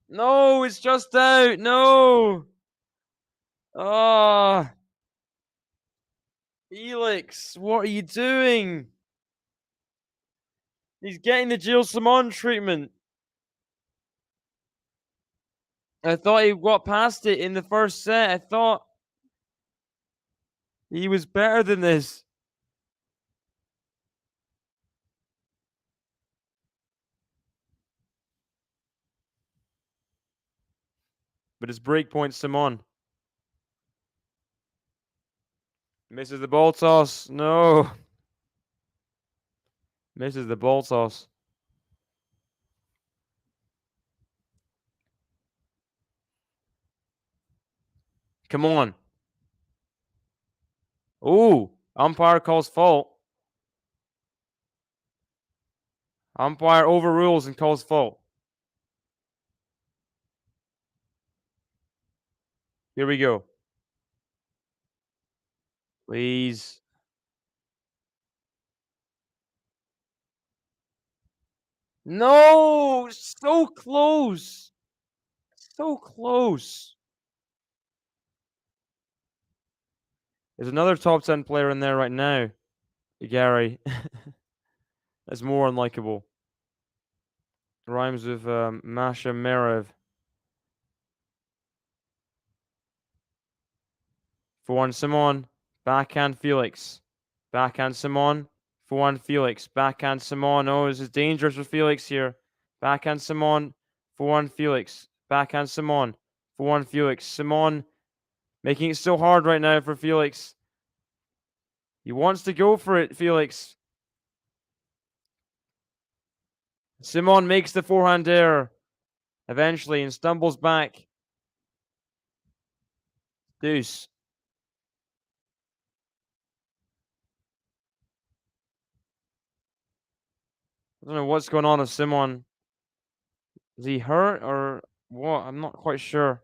No, it's just out. No. Oh, Felix, what are you doing? He's getting the Gilles Simon treatment. I thought he got past it in the first set. I thought he was better than this. But it's breakpoint Simon. Misses the ball toss. No. Misses the ball toss. Come on. Ooh, umpire calls fault. Umpire overrules and calls fault. Here we go. Please. No, so close. So close. There's another top 10 player in there right now. Gary. That's more unlikable. Rhymes with Masha Merev. 4-1 Simon. Backhand Felix. Backhand Simon. 4-1 Felix. Backhand Simon. Oh, this is dangerous for Felix here. Backhand Simon. 4-1 Felix. Backhand Simon. 4-1 Felix. Simon making it so hard right now for Felix. He wants to go for it, Felix. Simon makes the forehand error eventually and stumbles back. Deuce. I don't know what's going on with Simon. Is he hurt or what? I'm not quite sure.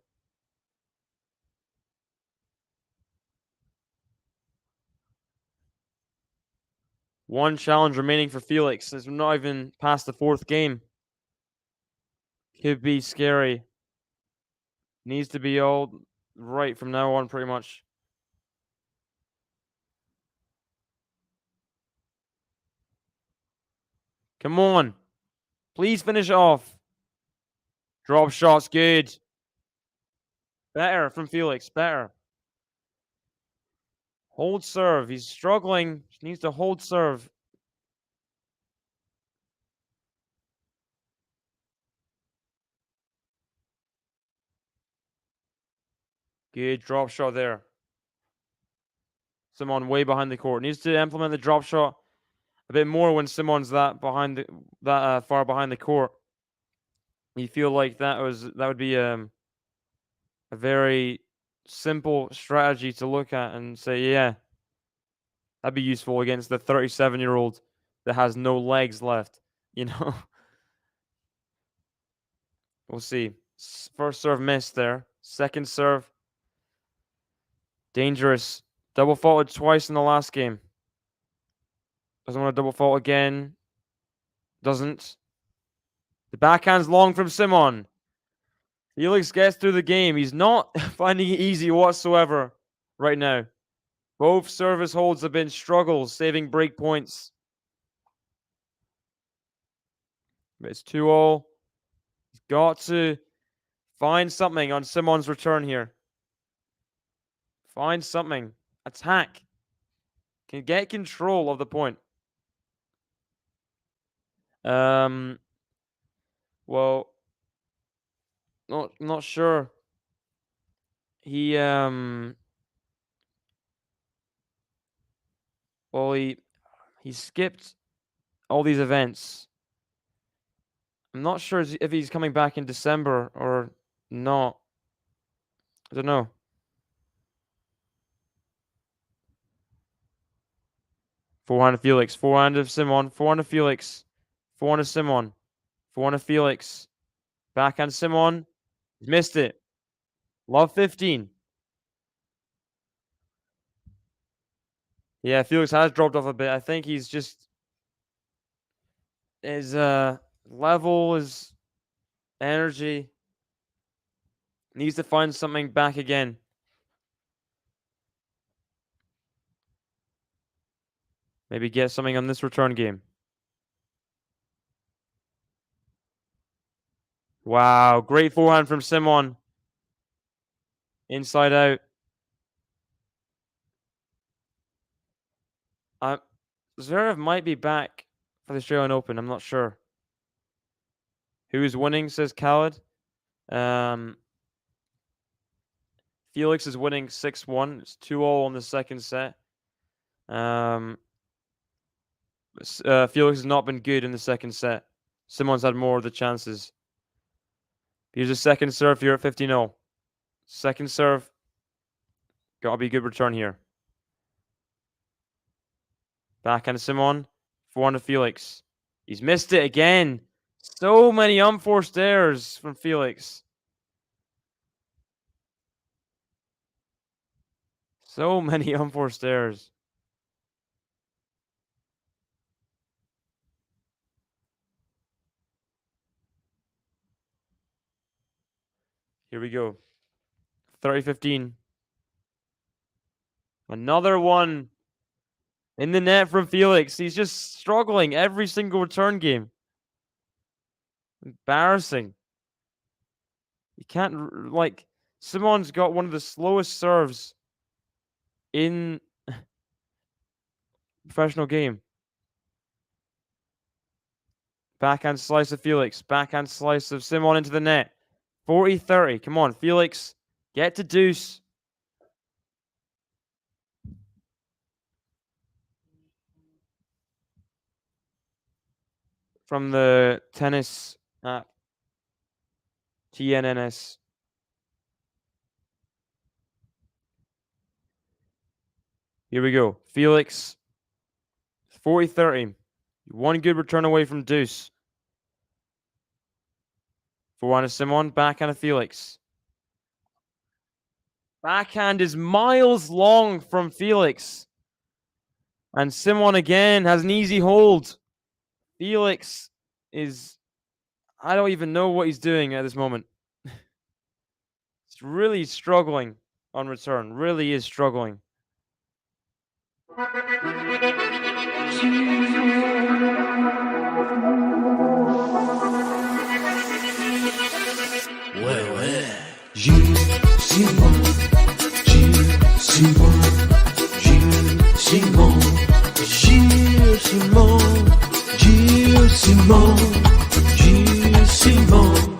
One challenge remaining for Felix. It's not even past the fourth game. Could be scary. Needs to be all right from now on, pretty much. Come on. Please finish it off. Drop shot's good. Better from Felix. Better. Hold serve. He's struggling. He needs to hold serve. Good drop shot there. Simon way behind the court. Needs to implement the drop shot a bit more when Simon's that far behind the court. You feel like that would be a very simple strategy to look at and say, yeah, that'd be useful against the 37-year-old that has no legs left, you know. We'll see. First serve missed there. Second serve. Dangerous. Double faulted twice in the last game. Doesn't want to double fault again. Doesn't. The backhand's long from Simon. Felix gets through the game. He's not finding it easy whatsoever right now. Both service holds have been struggles, saving break points. But it's 2-all. He's got to find something on Simon's return here. Find something. Attack. Can get control of the point. Well, not sure. He he skipped all these events. I'm not sure if he's coming back in December or not. I don't know. Forehand of Felix. Forehand of Simon. Forehand of Felix. Forehand of Simon. Forehand of Felix. Backhand Simon. He's missed it. Love 15. Yeah, Felix has dropped off a bit. I think he's just his level, his energy needs to find something back again. Maybe get something on this return game. Wow, great forehand from Simon. Inside out. Zverev might be back for the Australian Open. I'm not sure. Who's winning, says Khaled. Felix is winning 6-1. It's 2-all on the second set. Felix has not been good in the second set. Simon's had more of the chances. Here's a second serve here at 15-0. Second serve. Gotta be a good return here. Backhand Simon. Forehand to Felix. He's missed it again. So many unforced errors from Felix. So many unforced errors. Here we go. 30-15. Another one in the net from Felix. He's just struggling every single return game. Embarrassing. You can't, like, Simon's got one of the slowest serves in professional game. Backhand slice of Felix. Backhand slice of Simon into the net. 40-30. Come on, Felix. Get to deuce. From the tennis app. TNNS. Here we go. Felix. 40-30. One good return away from deuce. Forehand of Simon. Backhand of Felix. Backhand is miles long from Felix. And Simon again has an easy hold. Felix is... I don't even know what he's doing at this moment. He's really struggling on return. Really is struggling. Gilles, Simon, Gilles, Simon, Gilles, Simon, Gilles, Simon, Gilles, Simon, Gilles, Simon.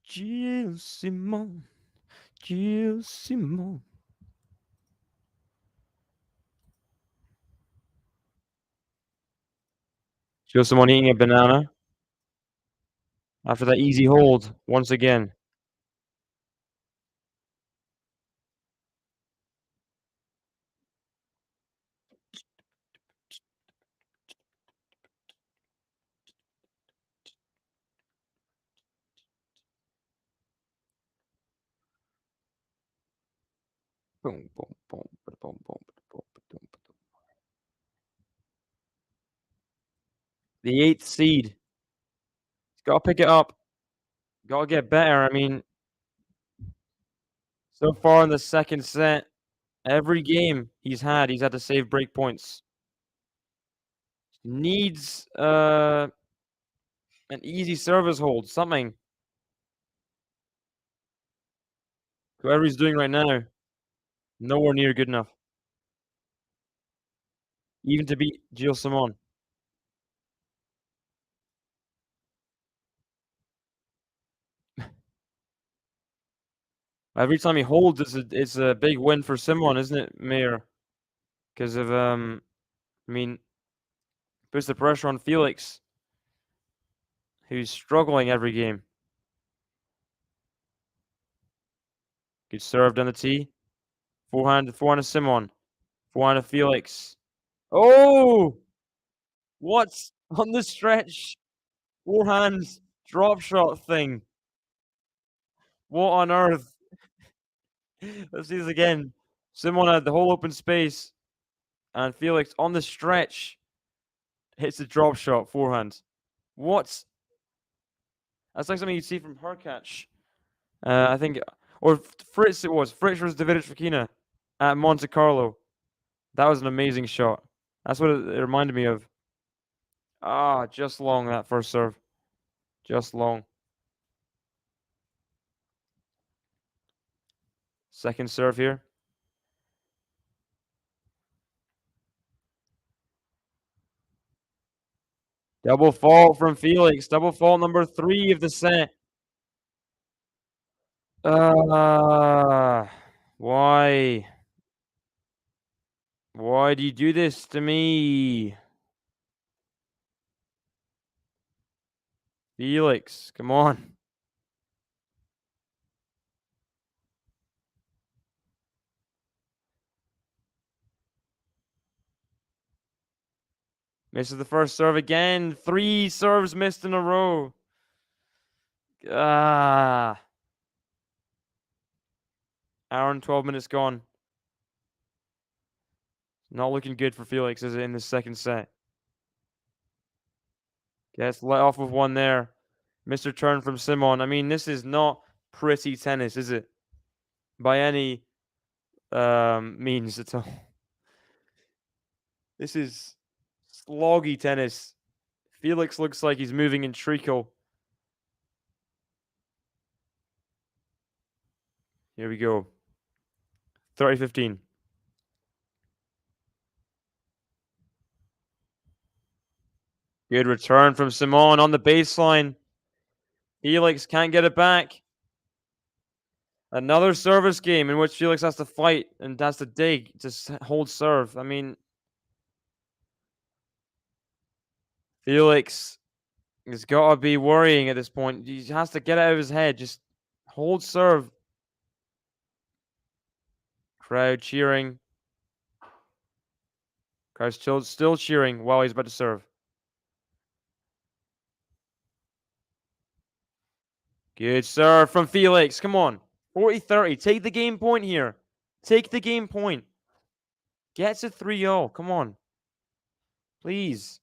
Gilles Simon, Gilles Simon. Gilles Simon eating a banana after that easy hold once again. Boom, boom, boom, boom, boom, boom, boom. The 8th seed. He's got to pick it up. Got to get better. I mean, so far in the second set, every game he's had to save break points. Needs an easy service hold, something. Whoever he's doing right now, nowhere near good enough. Even to beat Gilles Simon. Every time he holds, it's a big win for Simon, isn't it, Mayor? Because of I mean, puts the pressure on Felix, who's struggling every game. Good serve down the tee. Forehand of Simon. Forehand of Felix. Oh! What's on the stretch? Forehand drop shot thing. What on earth? Let's see this again. Simon had the whole open space, and Felix on the stretch hits the drop shot forehand. What? That's like something you'd see from Herkach. I think, or Fritz it was. Fritz was David Fokina at Monte Carlo. That was an amazing shot. That's what it reminded me of. Ah, just long that first serve. Just long. Second serve here. Double fault from Felix. Double fault number 3 of the set. Why? Why do you do this to me? Felix, come on. Misses the first serve again. 3 serves missed in a row. Hour and 12 minutes gone. Not looking good for Felix, is it, in the second set? Gets let off with one there. Mr. Turn from Simon. I mean, this is not pretty tennis, is it? By any means at all. This is sloggy tennis. Felix looks like he's moving in treacle. Here we go. 30-15. Good return from Simon on the baseline. Felix can't get it back. Another service game in which Felix has to fight and has to dig to hold serve. I mean, Felix has got to be worrying at this point. He has to get out of his head. Just hold serve. Crowd cheering. Crowd's still cheering while he's about to serve. Good serve from Felix. Come on. 40-30. Take the game point here. Take the game point. Get to 3-0. Come on. Please.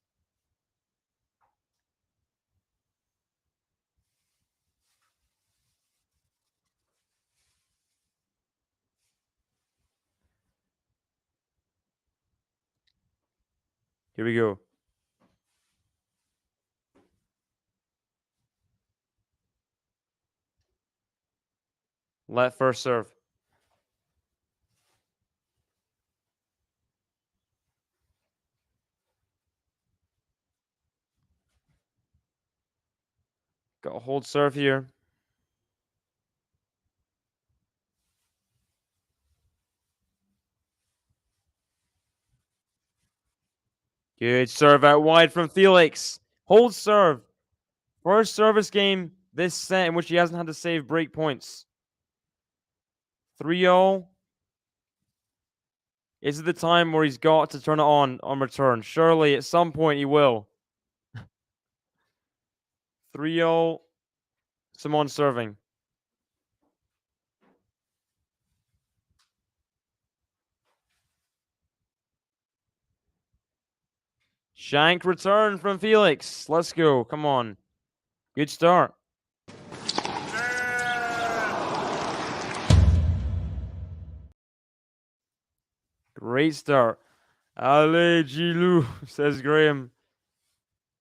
Here we go. Let first serve. Got a hold serve here. Good serve out wide from Felix. Hold serve. First service game this set in which he hasn't had to save break points. 3-0. Is it the time where he's got to turn it on return? Surely at some point he will. 3-0. Simon serving. Shank return from Felix. Let's go. Come on. Good start. Great start. Allez, Gilles, says Graham.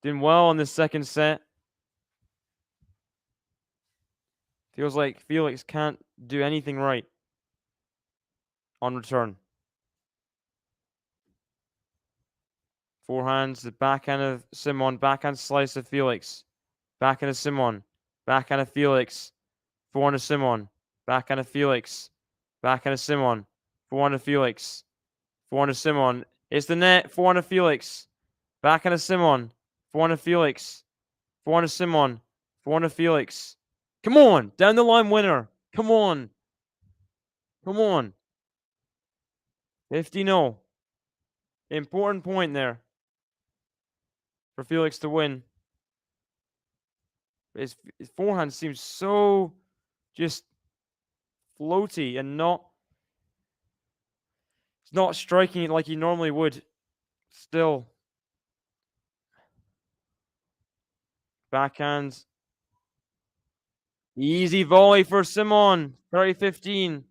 Doing well on the second set. Feels like Felix can't do anything right on return. Forehands, the backhand of Simon, backhand slice of Felix. Backhand of Simon, backhand of Felix. Forehand of Simon, backhand of Felix. Backhand of Simon, forehand of Felix. Forehand of Simon. It's the net. Forehand of Felix. Backhand of Simon. Forehand of Felix. Forehand of Simon. Forehand of Felix. Come on. Down the line winner. Come on. Come on. 50-0. Important point there for Felix to win. His forehand seems so just floaty and it's not striking it like he normally would. Still. Backhand. Easy volley for Simon. 30-15.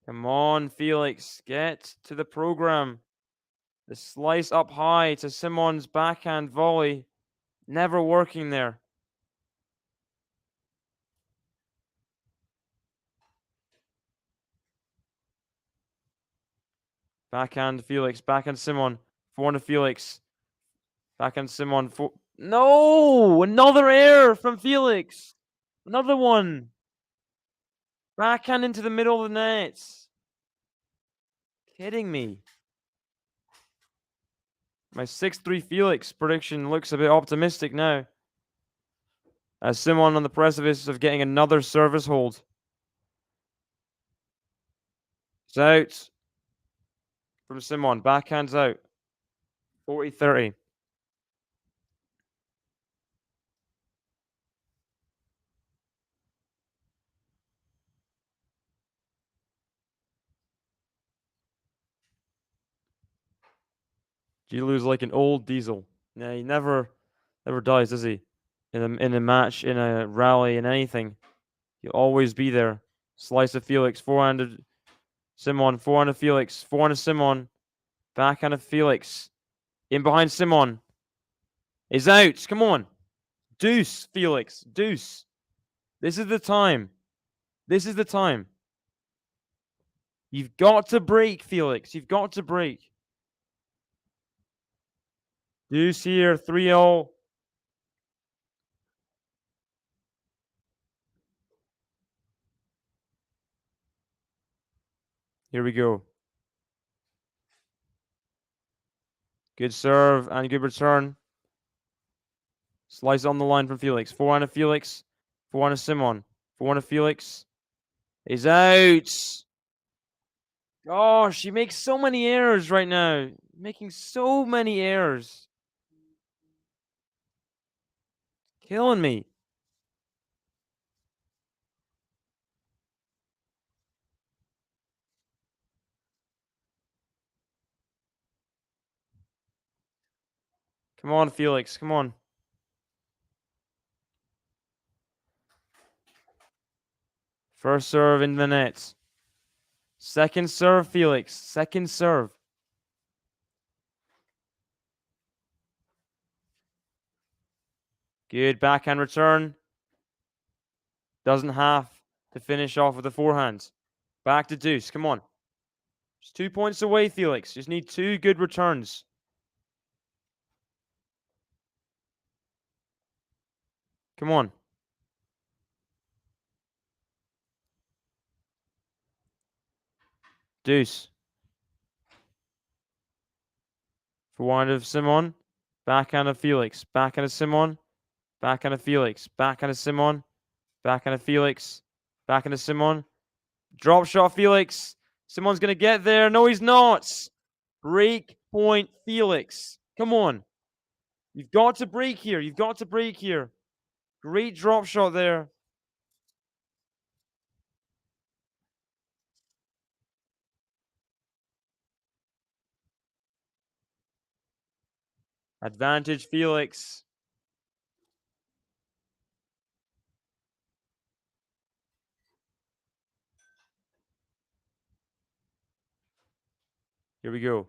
Come on, Felix. Get to the program. The slice up high to Simon's backhand volley. Never working there. Backhand Felix. Backhand Simon. Forehand Felix. Backhand Simon. No! Another error from Felix. Another one. Backhand into the middle of the net. Kidding me. My 6-3 Felix prediction looks a bit optimistic now. As Simon on the precipice of getting another service hold. It's out. From Simon. Backhand's out. 40-30. Gilles is like an old diesel. Yeah, he never dies, does he? In a match, in a rally, in anything. He'll always be there. Slice of Felix, forehanded Simon, forehanded Felix, forehanded Simon, backhanded Felix. In behind Simon. Is out. Come on. Deuce, Felix. Deuce. This is the time. This is the time. You've got to break, Felix. You've got to break. Deuce here, 3-0. Here we go. Good serve and good return. Slice on the line from Felix. Forehand of Felix. Forehand of Simon. Forehand of Felix. He's out. Gosh, he makes so many errors right now. Making so many errors. Killing me. Come on, Felix. Come on. First serve in the net. Second serve, Felix. Second serve. Good backhand return. Doesn't have to finish off with a forehand. Back to deuce. Come on. Just 2 points away, Felix. Just need 2 good returns. Come on. Deuce. Forehand of Simon. Backhand of Felix. Backhand of Simon. Backhand of Felix. Backhand of Simon. Backhand of Felix. Backhand of Simon. Drop shot, Felix. Simon's going to get there. No, he's not. Break point, Felix. Come on. You've got to break here. You've got to break here. Great drop shot there. Advantage, Felix. Here we go.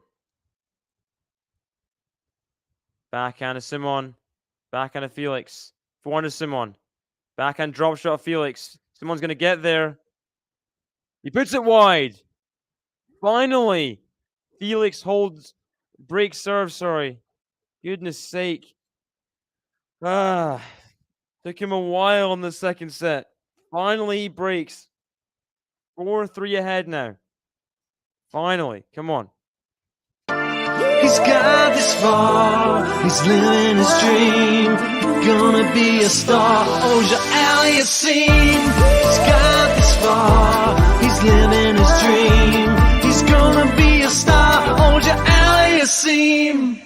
Backhand of Simon. Backhand of Felix. Forehand of Simon. Backhand drop shot of Felix. Simon's going to get there. He puts it wide. Finally. Felix breaks serve, sorry. Goodness sake. Took him a while in the second set. Finally, he breaks. 4-3 ahead now. Finally. Come on. He's got this far, he's living his dream. Gonna be a star, Auger-ALIASSIME. He's got this far, he's living his dream. He's gonna be a star, Auger-ALIASSIME.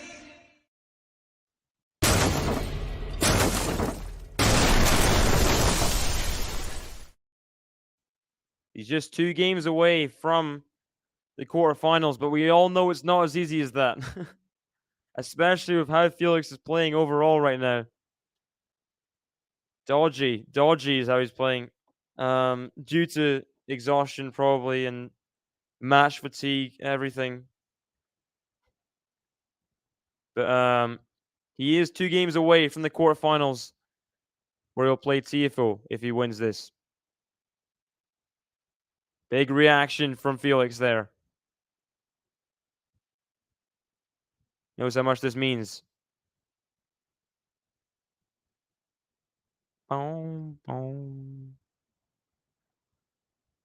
He's just 2 games away from the quarterfinals, but we all know it's not as easy as that. Especially with how Felix is playing overall right now. Dodgy is how he's playing. Due to exhaustion probably and match fatigue, everything. But he is 2 games away from the quarterfinals where he'll play TFO if he wins this. Big reaction from Felix there. Knows how much this means. Boom, boom.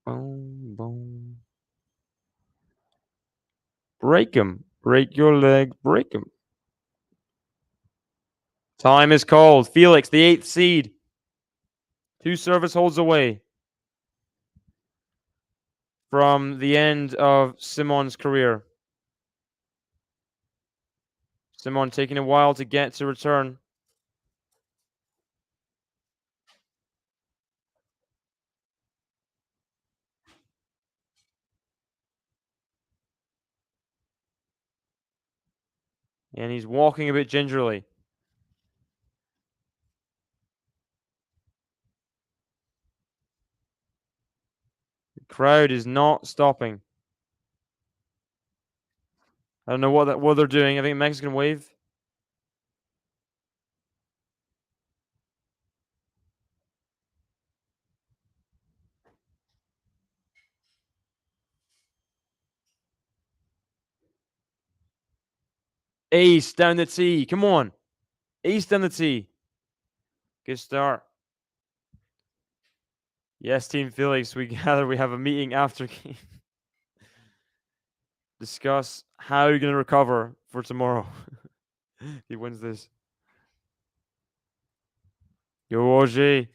Boom, boom. Break him. Break your leg. Break him. Time is called. Felix, the 8th seed. 2 service holds away from the end of Simon's career. Simon taking a while to get to return. And he's walking a bit gingerly. The crowd is not stopping. I don't know what they're doing. I think Mexican wave. Ace down the tee. Come on. Ace down the tee. Good start. Yes, Team Felix, we gather. We have a meeting after game. Discuss how you're going to recover for tomorrow. He wins this. Yo, Auger.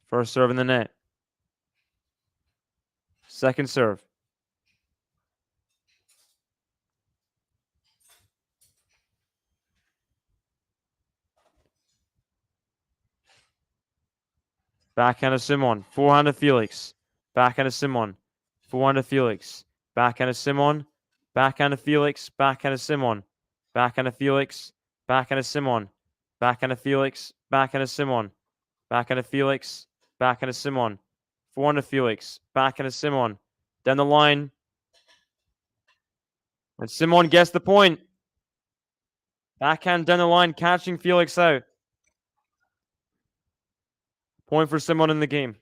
First serve in the net. Second serve. Backhand of Simon. Forehand of Felix. Backhand of Simon. Forehand of Felix. Backhand of Simon. Backhand of Felix. Backhand of Simon. Backhand of Felix. Backhand of Simon. Backhand of Felix. Backhand of Simon. Backhand of Felix. Backhand of Simon. Forehand of Felix. Backhand of Simon. Down the line. And Simon gets the point. Backhand down the line, catching Felix out. Point for Simon in the game.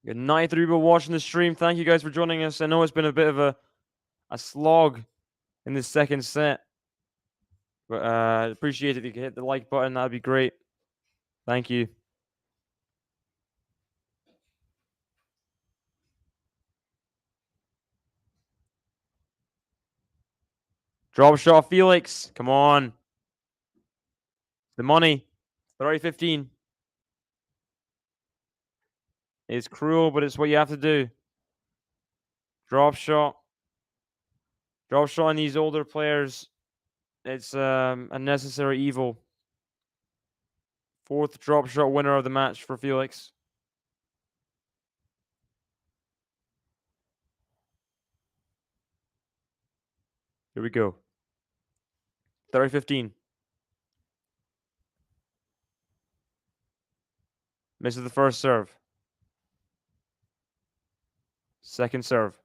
Good night, everybody watching the stream. Thank you guys for joining us. I know it's been a bit of a slog in the second set. But appreciate it if you could hit the like button. That'd be great. Thank you. Drop shot, Felix. Come on. The money. 30-15. It's cruel, but it's what you have to do. Drop shot. Drop shot on these older players. It's a necessary evil. 4th drop shot winner of the match for Felix. Here we go. 30-15. Misses the first serve. Second serve.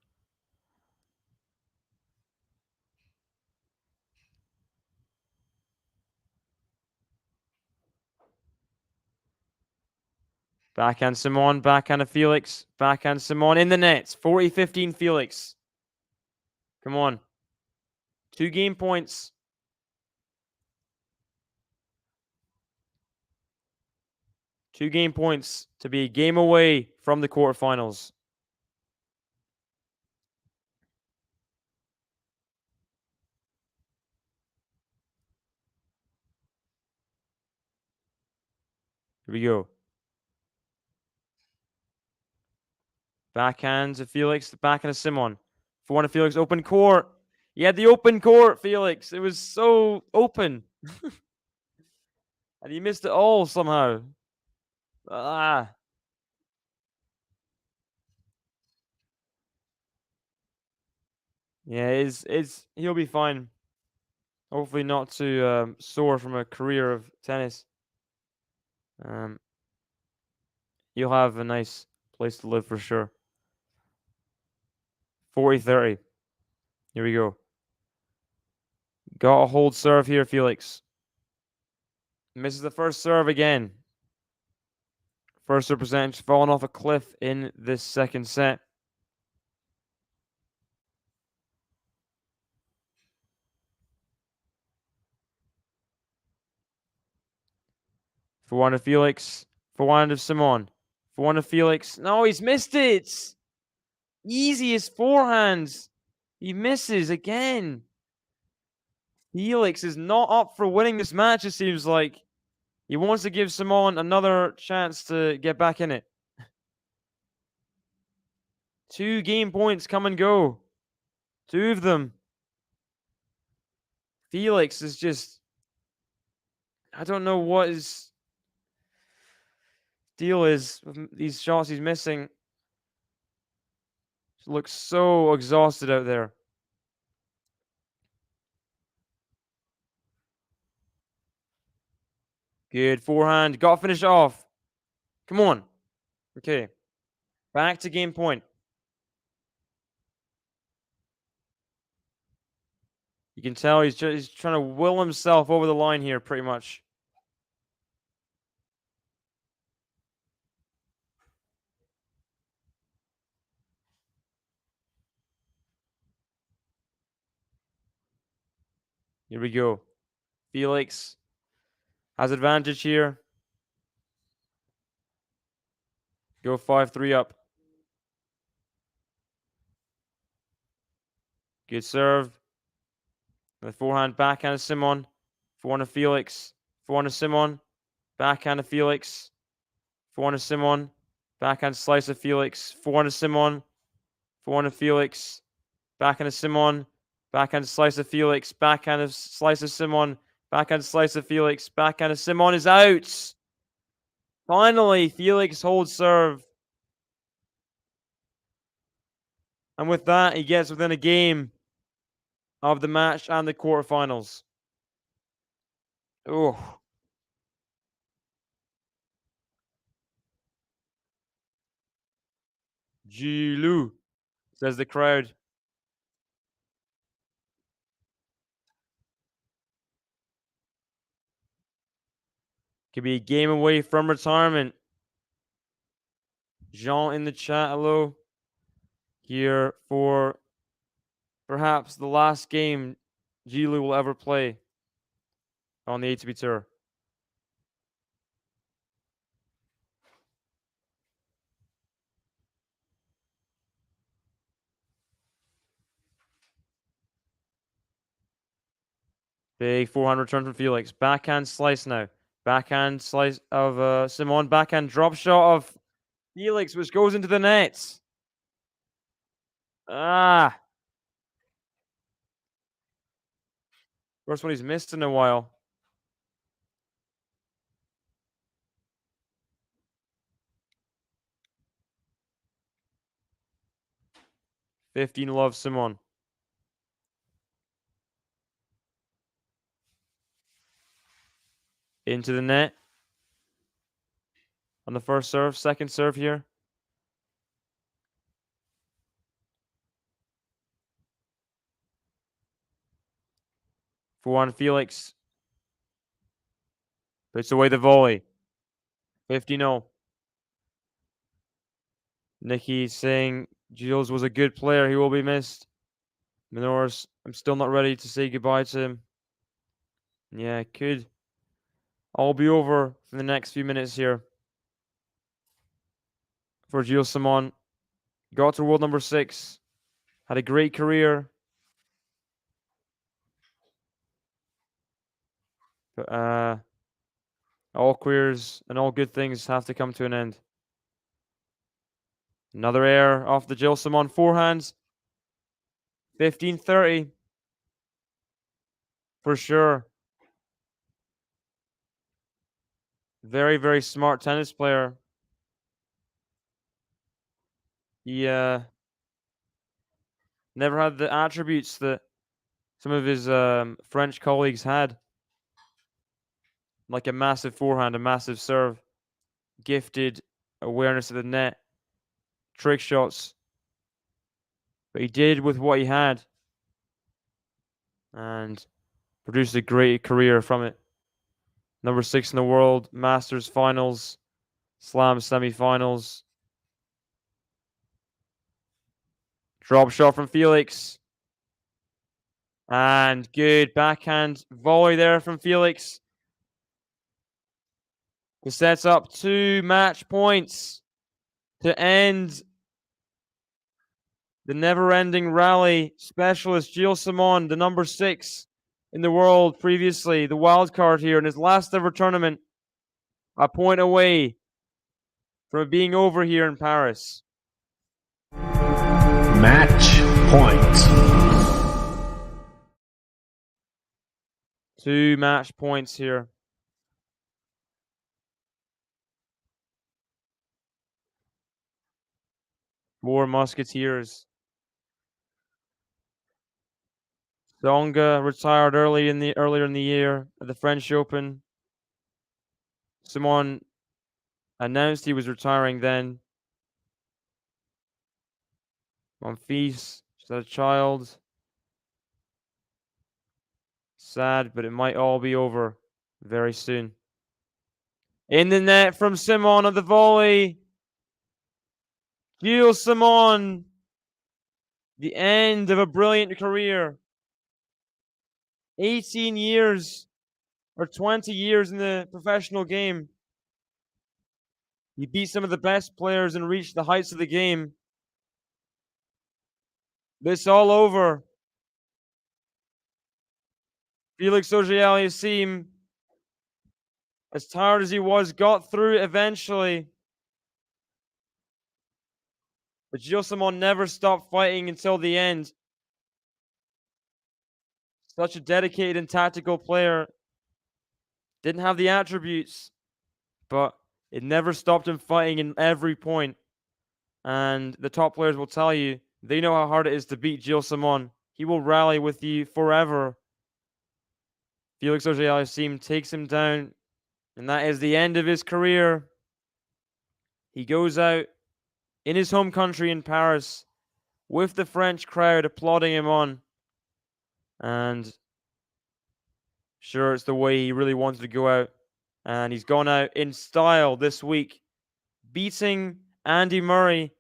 Backhand Simon, backhand of Felix, backhand Simon in the nets. 40-15 Felix. Come on. 2 game points. Two game points to be a game away from the quarterfinals. Here we go. Backhand of Felix, the backhand of Simon. 4-1 to Felix. Open court. He had the open court, Felix. It was so open. And he missed it all somehow. Ah. Yeah, he'll be fine. Hopefully not too sore from a career of tennis. You'll have a nice place to live for sure. 40-30. Here we go. Got a hold serve here, Felix. Misses the first serve again. First serve percentage falling off a cliff in this second set. For one to Felix. For one to Simon. For one to Felix. No, he's missed it. Easiest forehands. He misses again. Felix is not up for winning this match, it seems like. He wants to give Simon another chance to get back in it. 2 game points come and go. 2 of them. Felix is just... I don't know what his deal is with these shots he's missing. He looks so exhausted out there. Good forehand. Got to finish it off. Come on. Okay. Back to game point. You can tell he's trying to will himself over the line here, pretty much. Here we go. Felix has advantage here. Go 5-3 up. Good serve. The forehand, backhand to Simon. Forehand to Felix. Forehand to Simon. Backhand to Felix. Forehand to Simon. Backhand slice of Felix. Forehand to Simon. Forehand to Felix. Backhand to Simon. Backhand slice of Felix. Backhand slice of Simon. Backhand slice of Felix. Backhand of Simon is out. Finally, Felix holds serve. And with that, he gets within a game of the match and the quarterfinals. Oh. Gilles, says the crowd. Could be a game away from retirement. Jean in the chat, hello. Here for perhaps the last game Gilles will ever play on the ATP Tour. Big forehand return from Felix. Backhand slice now. Backhand slice of Simon. Backhand drop shot of Felix, which goes into the net. Ah. First one he's missed in a while. Love Simon. Into the net. On the first serve, second serve here. For one, Felix. Puts away the volley. 50-0. Nikki saying Gilles was a good player. He will be missed. Minoris, I'm still not ready to say goodbye to him. Yeah, it could all be over in the next few minutes here. For Gilles Simon. Got to world number 6. Had a great career. But all careers and all good things have to come to an end. Another air off the Gilles Simon forehands. 15-30. For sure. Very, very smart tennis player. He never had the attributes that some of his French colleagues had. Like a massive forehand, a massive serve, gifted awareness of the net, trick shots. But he did with what he had and produced a great career from it. Number 6 in the world, Masters finals, Slam semifinals. Drop shot from Felix. And good backhand volley there from Felix. It sets up 2 match points to end the never-ending rally. Specialist Gilles Simon, the number 6 in the world previously, the wild card here in his last ever tournament, a point away from being over here in Paris. Match point. 2 match points here. More Musketeers. Tsonga retired earlier in the year at the French Open. Simon announced he was retiring then. Monfils just had a child. Sad, but it might all be over very soon. In the net from Simon on the volley. Gilles Simon, the end of a brilliant career. 18 years or 20 years in the professional game. He beat some of the best players and reached the heights of the game. This all over. Felix AUGER-ALIASSIME, as tired as he was, got through it eventually. But Gilles Simon never stopped fighting until the end. Such a dedicated and tactical player. Didn't have the attributes, but it never stopped him fighting in every point. And the top players will tell you, they know how hard it is to beat Gilles Simon. He will rally with you forever. Felix AUGER-ALIASSIME takes him down, and that is the end of his career. He goes out in his home country in Paris with the French crowd applauding him on. And sure, it's the way he really wanted to go out. And he's gone out in style this week, beating Andy Murray,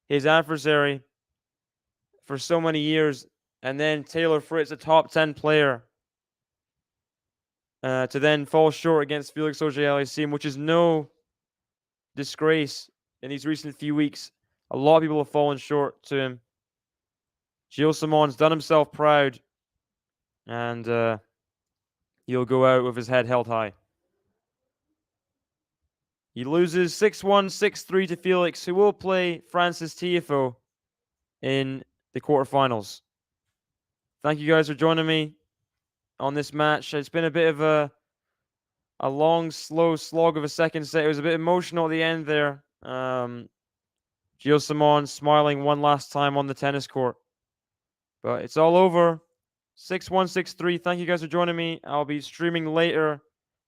his adversary, for so many years. And then Taylor Fritz, a top 10 player, to then fall short against Felix AUGER-ALIASSIME, which is no disgrace in these recent few weeks. A lot of people have fallen short to him. Gilles Simon's done himself proud, and he'll go out with his head held high. He loses 6-1, 6-3 to Felix, who will play Francis Tiafoe in the quarterfinals. Thank you guys for joining me on this match. It's been a bit of a long, slow slog of a second set. It was a bit emotional at the end there. Gilles Simon smiling one last time on the tennis court. But it's all over. 6-1, 6-3. Thank you guys for joining me. I'll be streaming later.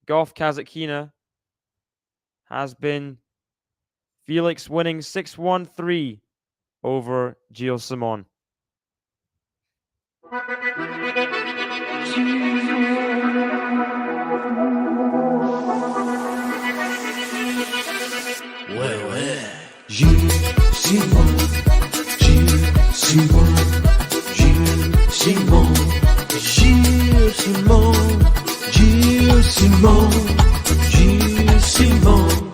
Golf Kazakhina has been Felix winning 6-1-3 over Gilles Simon. Gilles Simon, Gilles Simon, Gilles Simon, Gilles Simon, Gilles Simon, Gilles Simon.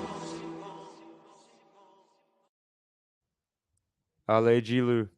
Allez, Gilles.